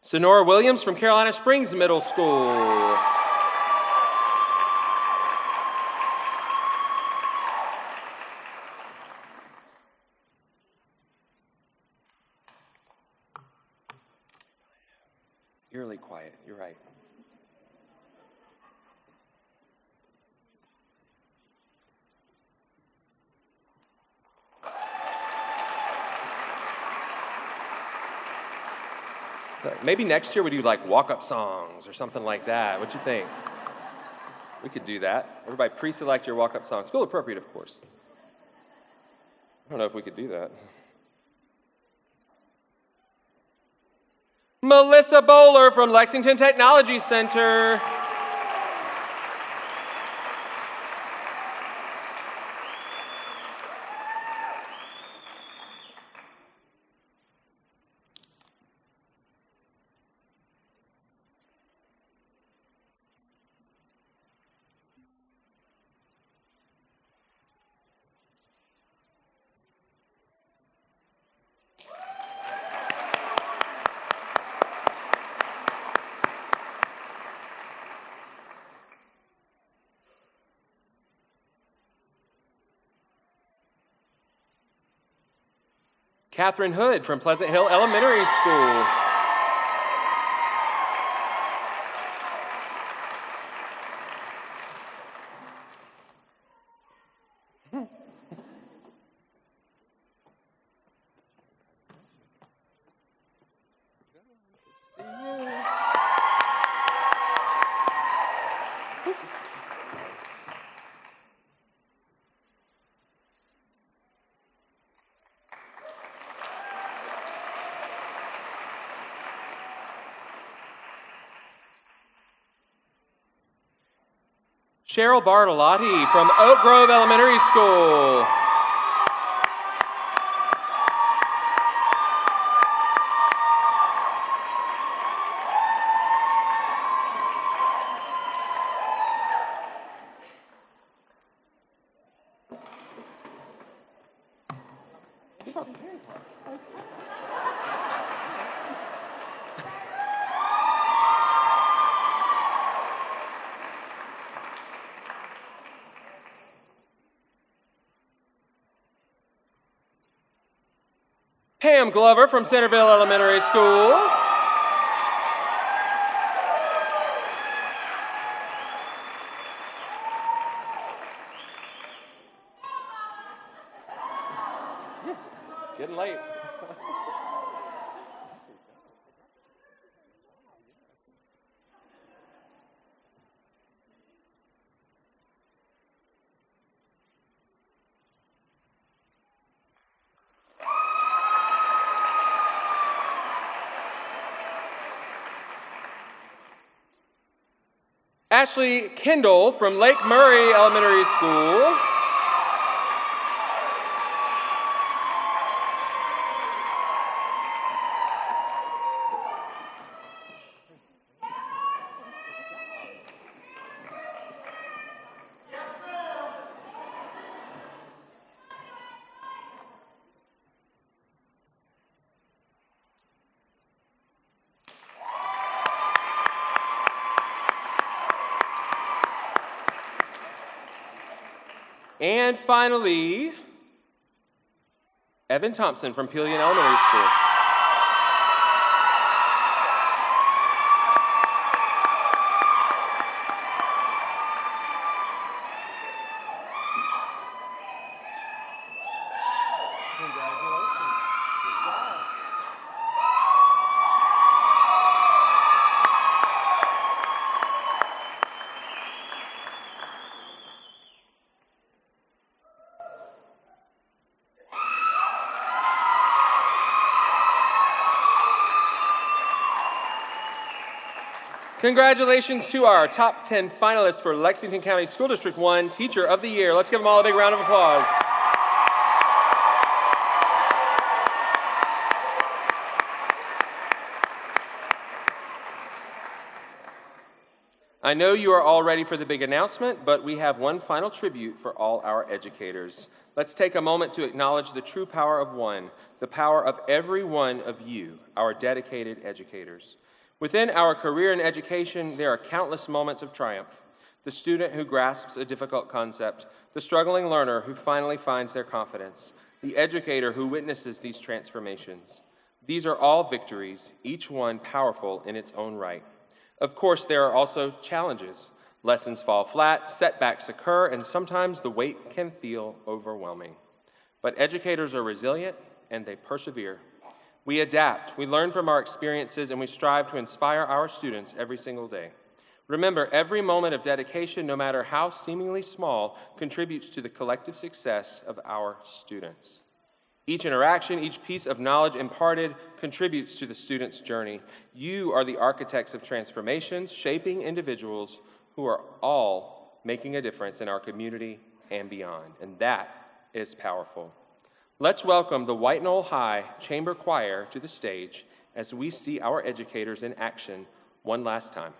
Sonora Williams from Carolina Springs Middle School. Eerily quiet, you're right. Maybe next year we do like walk-up songs or something like that. What you think? We could do that. Everybody pre-select your walk-up song. School appropriate, of course. I don't know if we could do that. Melissa Bowler from Lexington Technology Center. Catherine Hood from Pleasant Hill Elementary School. Cheryl Bartolotti from Oak Grove Elementary School. Pam Glover from Centerville Elementary School. It's getting late. Ashley Kendall from Lake Murray Elementary School. And finally, Evan Thompson from Pelion Elementary School. Congratulations to our top 10 finalists for Lexington County School District One Teacher of the Year. Let's give them all a big round of applause. I know you are all ready for the big announcement, but we have one final tribute for all our educators. Let's take a moment to acknowledge the true power of one, the power of every one of you, our dedicated educators. Within our career in education, there are countless moments of triumph. The student who grasps a difficult concept, the struggling learner who finally finds their confidence, the educator who witnesses these transformations. These are all victories, each one powerful in its own right. Of course, there are also challenges. Lessons fall flat, setbacks occur, and sometimes the weight can feel overwhelming. But educators are resilient and they persevere. We adapt, we learn from our experiences, and we strive to inspire our students every single day. Remember, every moment of dedication, no matter how seemingly small, contributes to the collective success of our students. Each interaction, each piece of knowledge imparted contributes to the student's journey. You are the architects of transformations, shaping individuals who are all making a difference in our community and beyond, and that is powerful. Let's welcome the White Knoll High Chamber Choir to the stage as we see our educators in action one last time.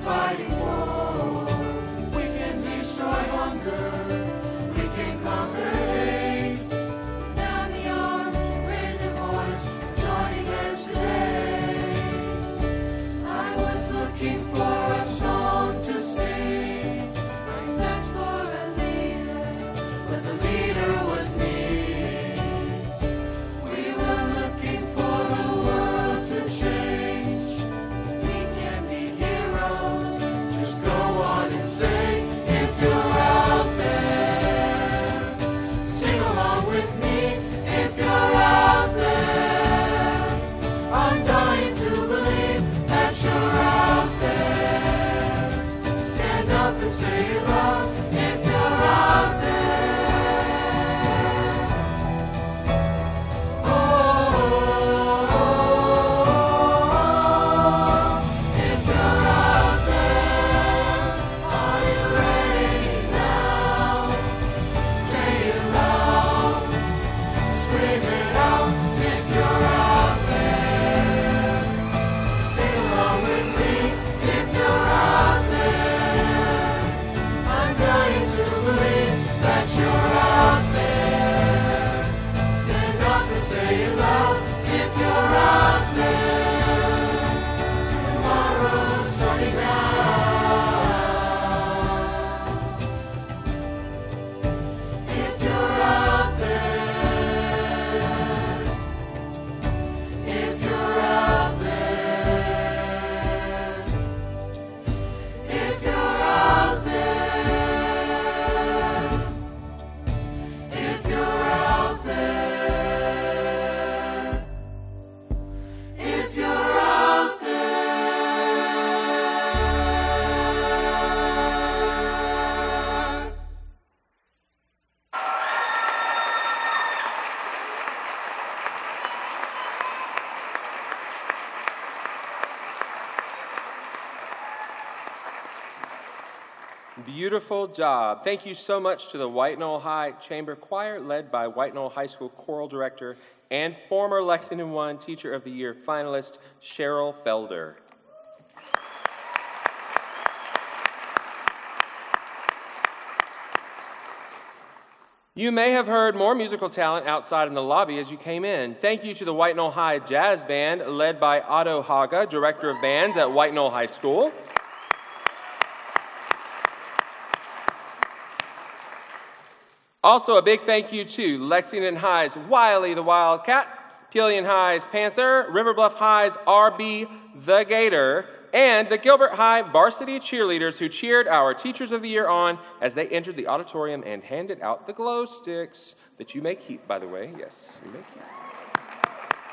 Fighting for, we can destroy hunger. Beautiful job. Thank you so much to the White Knoll High Chamber Choir, led by White Knoll High School Choral Director and former Lexington One Teacher of the Year finalist, Cheryl Felder. You may have heard more musical talent outside in the lobby as you came in. Thank you to the White Knoll High Jazz Band, led by Otto Haga, Director of Bands at White Knoll High School. Also, a big thank you to Lexington High's Wiley the Wildcat, Pelion High's Panther, River Bluff High's RB the Gator, and the Gilbert High varsity cheerleaders who cheered our Teachers of the Year on as they entered the auditorium and handed out the glow sticks that you may keep, by the way. Yes, you may keep.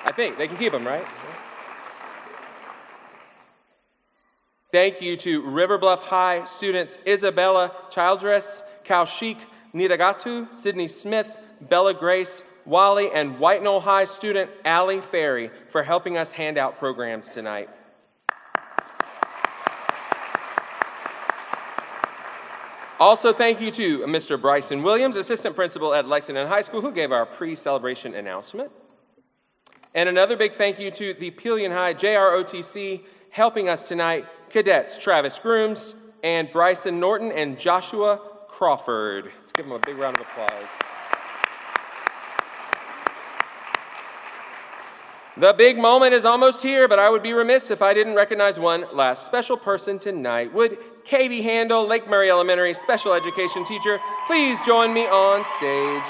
I think they can keep them, right? Thank you to River Bluff High students Isabella Childress, Kaushik Nidagatu, Sydney Smith, Bella Grace, Wally, and White Knoll High student Allie Ferry for helping us hand out programs tonight. Also, thank you to Mr. Bryson Williams, Assistant Principal at Lexington High School, who gave our pre-celebration announcement. And another big thank you to the Pelion High JROTC helping us tonight, Cadets Travis Grooms and Bryson Norton and Joshua Crawford. Let's give them a big round of applause. The big moment is almost here, but I would be remiss if I didn't recognize one last special person tonight. Would Katie Handel, Lake Murray Elementary special education teacher, please join me on stage?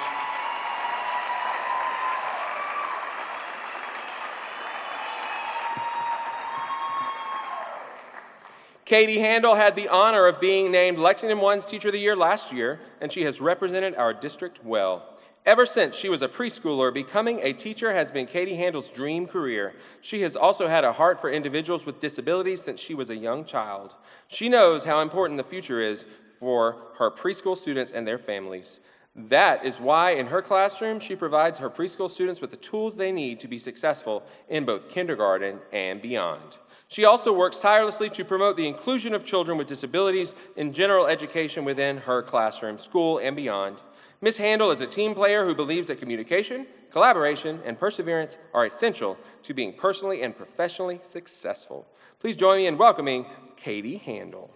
Katie Handel had the honor of being named Lexington One's Teacher of the Year last year, and she has represented our district well. Ever since she was a preschooler, becoming a teacher has been Katie Handel's dream career. She has also had a heart for individuals with disabilities since she was a young child. She knows how important the future is for her preschool students and their families. That is why in her classroom, she provides her preschool students with the tools they need to be successful in both kindergarten and beyond. She also works tirelessly to promote the inclusion of children with disabilities in general education within her classroom, school, and beyond. Ms. Handel is a team player who believes that communication, collaboration, and perseverance are essential to being personally and professionally successful. Please join me in welcoming Katie Handel.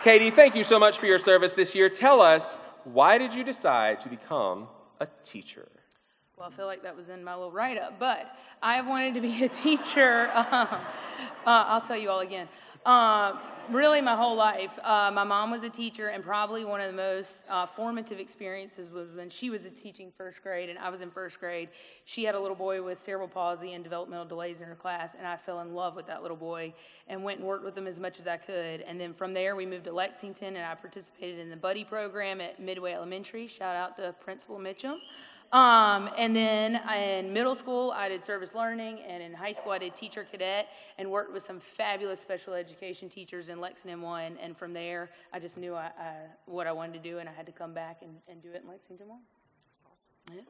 Katie, thank you so much for your service this year. Tell us, why did you decide to become a teacher? Well, I feel like that was in my little write-up, but I have wanted to be a teacher. I'll tell you all again. Really my whole life. My mom was a teacher, and probably one of the most formative experiences was when she was teaching first grade and I was in first grade. She had a little boy with cerebral palsy and developmental delays in her class, and I fell in love with that little boy and went and worked with him as much as I could. And then from there we moved to Lexington, and I participated in the buddy program at Midway Elementary. Shout out to Principal Mitchum. And then in middle school, I did service learning, and in high school, I did teacher cadet and worked with some fabulous special education teachers in Lexington One. And from there, I just knew what I wanted to do, and I had to come back and do it in Lexington One. That's awesome. Yeah.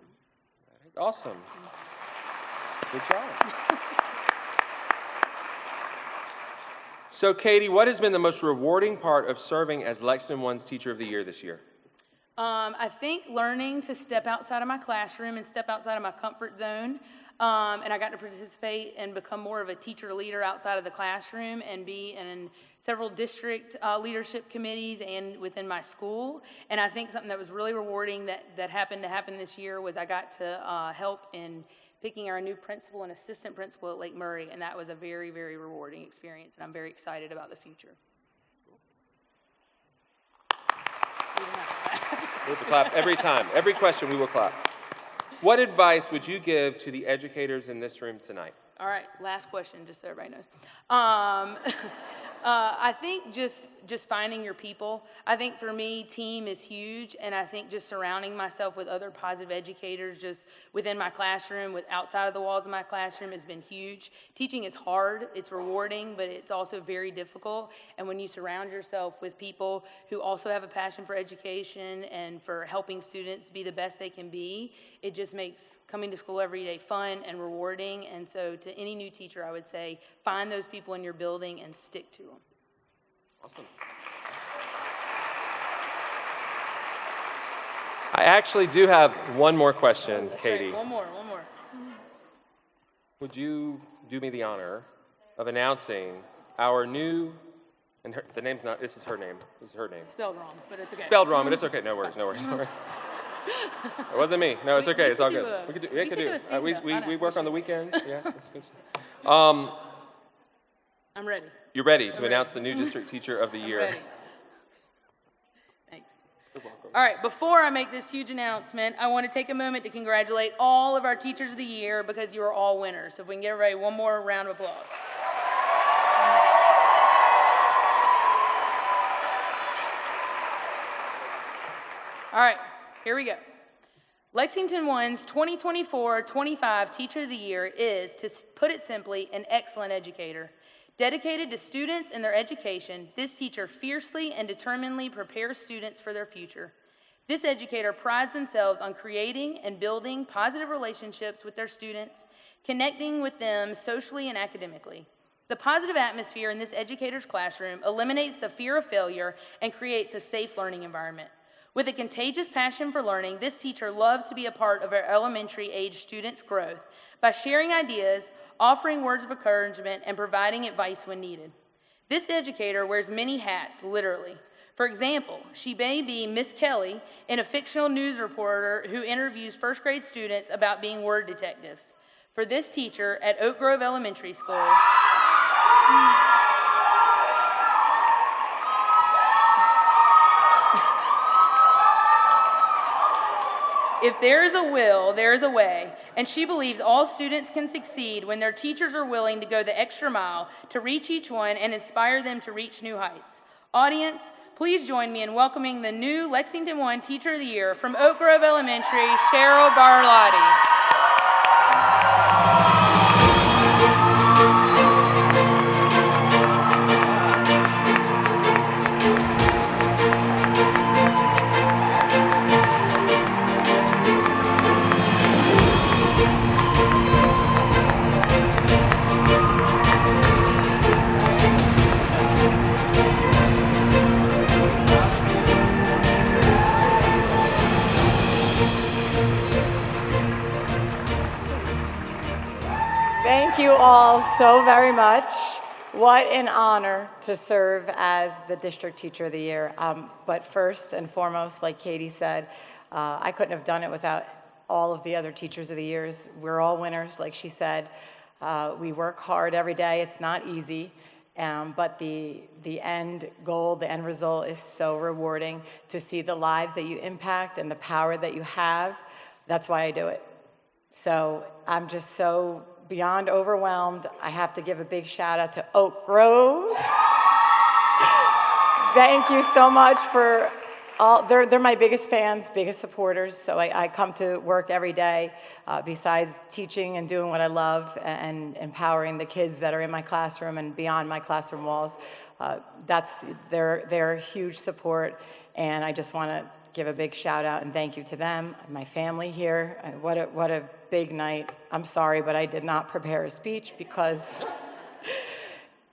That is awesome. Good job. So, Katie, what has been the most rewarding part of serving as Lexington One's Teacher of the Year this year? I think learning to step outside of my classroom and step outside of my comfort zone. And I got to participate and become more of a teacher leader outside of the classroom and be in several district leadership committees and within my school. And I think something that was really rewarding that happened this year was I got to help in picking our new principal and assistant principal at Lake Murray. And that was a very, very rewarding experience. And I'm very excited about the future. We have to clap every time. Every question we will clap. What advice would you give to the educators in this room tonight? All right, last question, just so everybody knows. I think just just finding your people. I think for me, team is huge, and I think just surrounding myself with other positive educators just within my classroom, with outside of the walls of my classroom has been huge. Teaching is hard, it's rewarding, but it's also very difficult. And when you surround yourself with people who also have a passion for education and for helping students be the best they can be, it just makes coming to school every day fun and rewarding. And so to any new teacher, I would say, find those people in your building and stick to them. Awesome. I actually do have one more question, Katie. Right. One more. Would you do me the honor of announcing our new, and the name's not, this is her name. Spelled wrong, but it's okay. Spelled wrong, but it's okay. No worries. It wasn't me. No, it's okay. It's all good. We could do it. We work on the weekends. Yes, that's good stuff. I'm ready. You're ready to announce the new District Teacher of the Year. Ready. Thanks. You're welcome. All right, before I make this huge announcement, I want to take a moment to congratulate all of our Teachers of the Year because you are all winners. So if we can give everybody one more round of applause. All right, here we go. Lexington One's 2024-25 Teacher of the Year is, to put it simply, an excellent educator. Dedicated to students and their education, this teacher fiercely and determinedly prepares students for their future. This educator prides themselves on creating and building positive relationships with their students, connecting with them socially and academically. The positive atmosphere in this educator's classroom eliminates the fear of failure and creates a safe learning environment. With a contagious passion for learning, this teacher loves to be a part of our elementary-age students' growth by sharing ideas, offering words of encouragement, and providing advice when needed. This educator wears many hats, literally. For example, she may be Miss Kelly in a fictional news reporter who interviews first-grade students about being word detectives. For this teacher at Oak Grove Elementary School, if there is a will, there is a way, and she believes all students can succeed when their teachers are willing to go the extra mile to reach each one and inspire them to reach new heights. Audience, please join me in welcoming the new Lexington One Teacher of the Year from Oak Grove Elementary, Cheryl Barlotti. Thank you all so very much. What an honor to serve as the District Teacher of the Year. But first and foremost, like Katie said, I couldn't have done it without all of the other Teachers of the Years. We're all winners, like she said. We work hard every day. It's not easy. But the end goal, the end result is so rewarding to see the lives that you impact and the power that you have. That's why I do it. So I'm just so beyond overwhelmed. I have to give a big shout out to Oak Grove. Thank you so much for all, they're my biggest fans, biggest supporters. So I come to work every day besides teaching and doing what I love and empowering the kids that are in my classroom and beyond my classroom walls. They're a huge support, and I just want to give a big shout out and thank you to them, my family here. What a big night. I'm sorry, but I did not prepare a speech because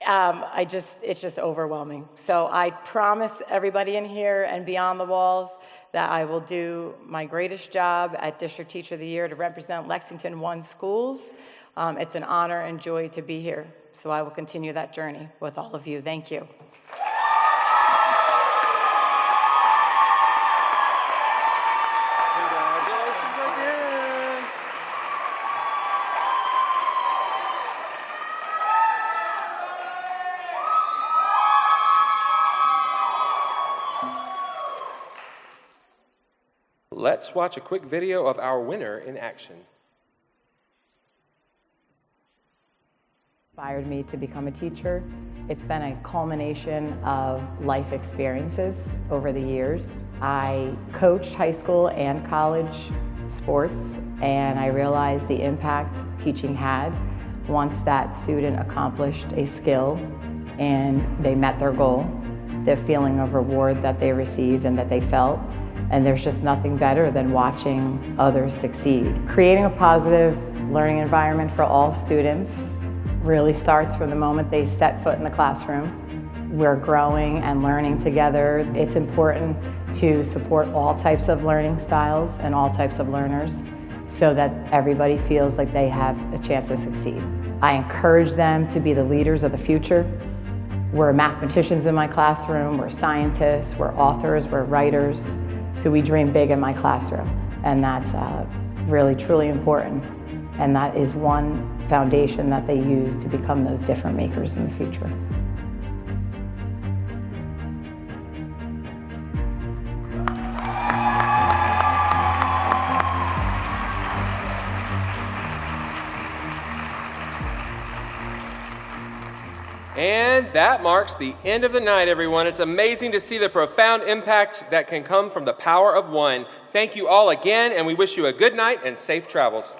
it's just overwhelming. So I promise everybody in here and beyond the walls that I will do my greatest job at District Teacher of the Year to represent Lexington One schools. It's an honor and joy to be here. So I will continue that journey with all of you. Thank you. Let's watch a quick video of our winner in action. Inspired me to become a teacher. It's been a culmination of life experiences over the years. I coached high school and college sports, and I realized the impact teaching had once that student accomplished a skill and they met their goal, the feeling of reward that they received and that they felt. And there's just nothing better than watching others succeed. Creating a positive learning environment for all students really starts from the moment they step foot in the classroom. We're growing and learning together. It's important to support all types of learning styles and all types of learners so that everybody feels like they have a chance to succeed. I encourage them to be the leaders of the future. We're mathematicians in my classroom, we're scientists, we're authors, we're writers. So we dream big in my classroom, and that's really, truly important. And that is one foundation that they use to become those difference makers in the future. And that marks the end of the night, everyone. It's amazing to see the profound impact that can come from the power of one. Thank you all again, and we wish you a good night and safe travels.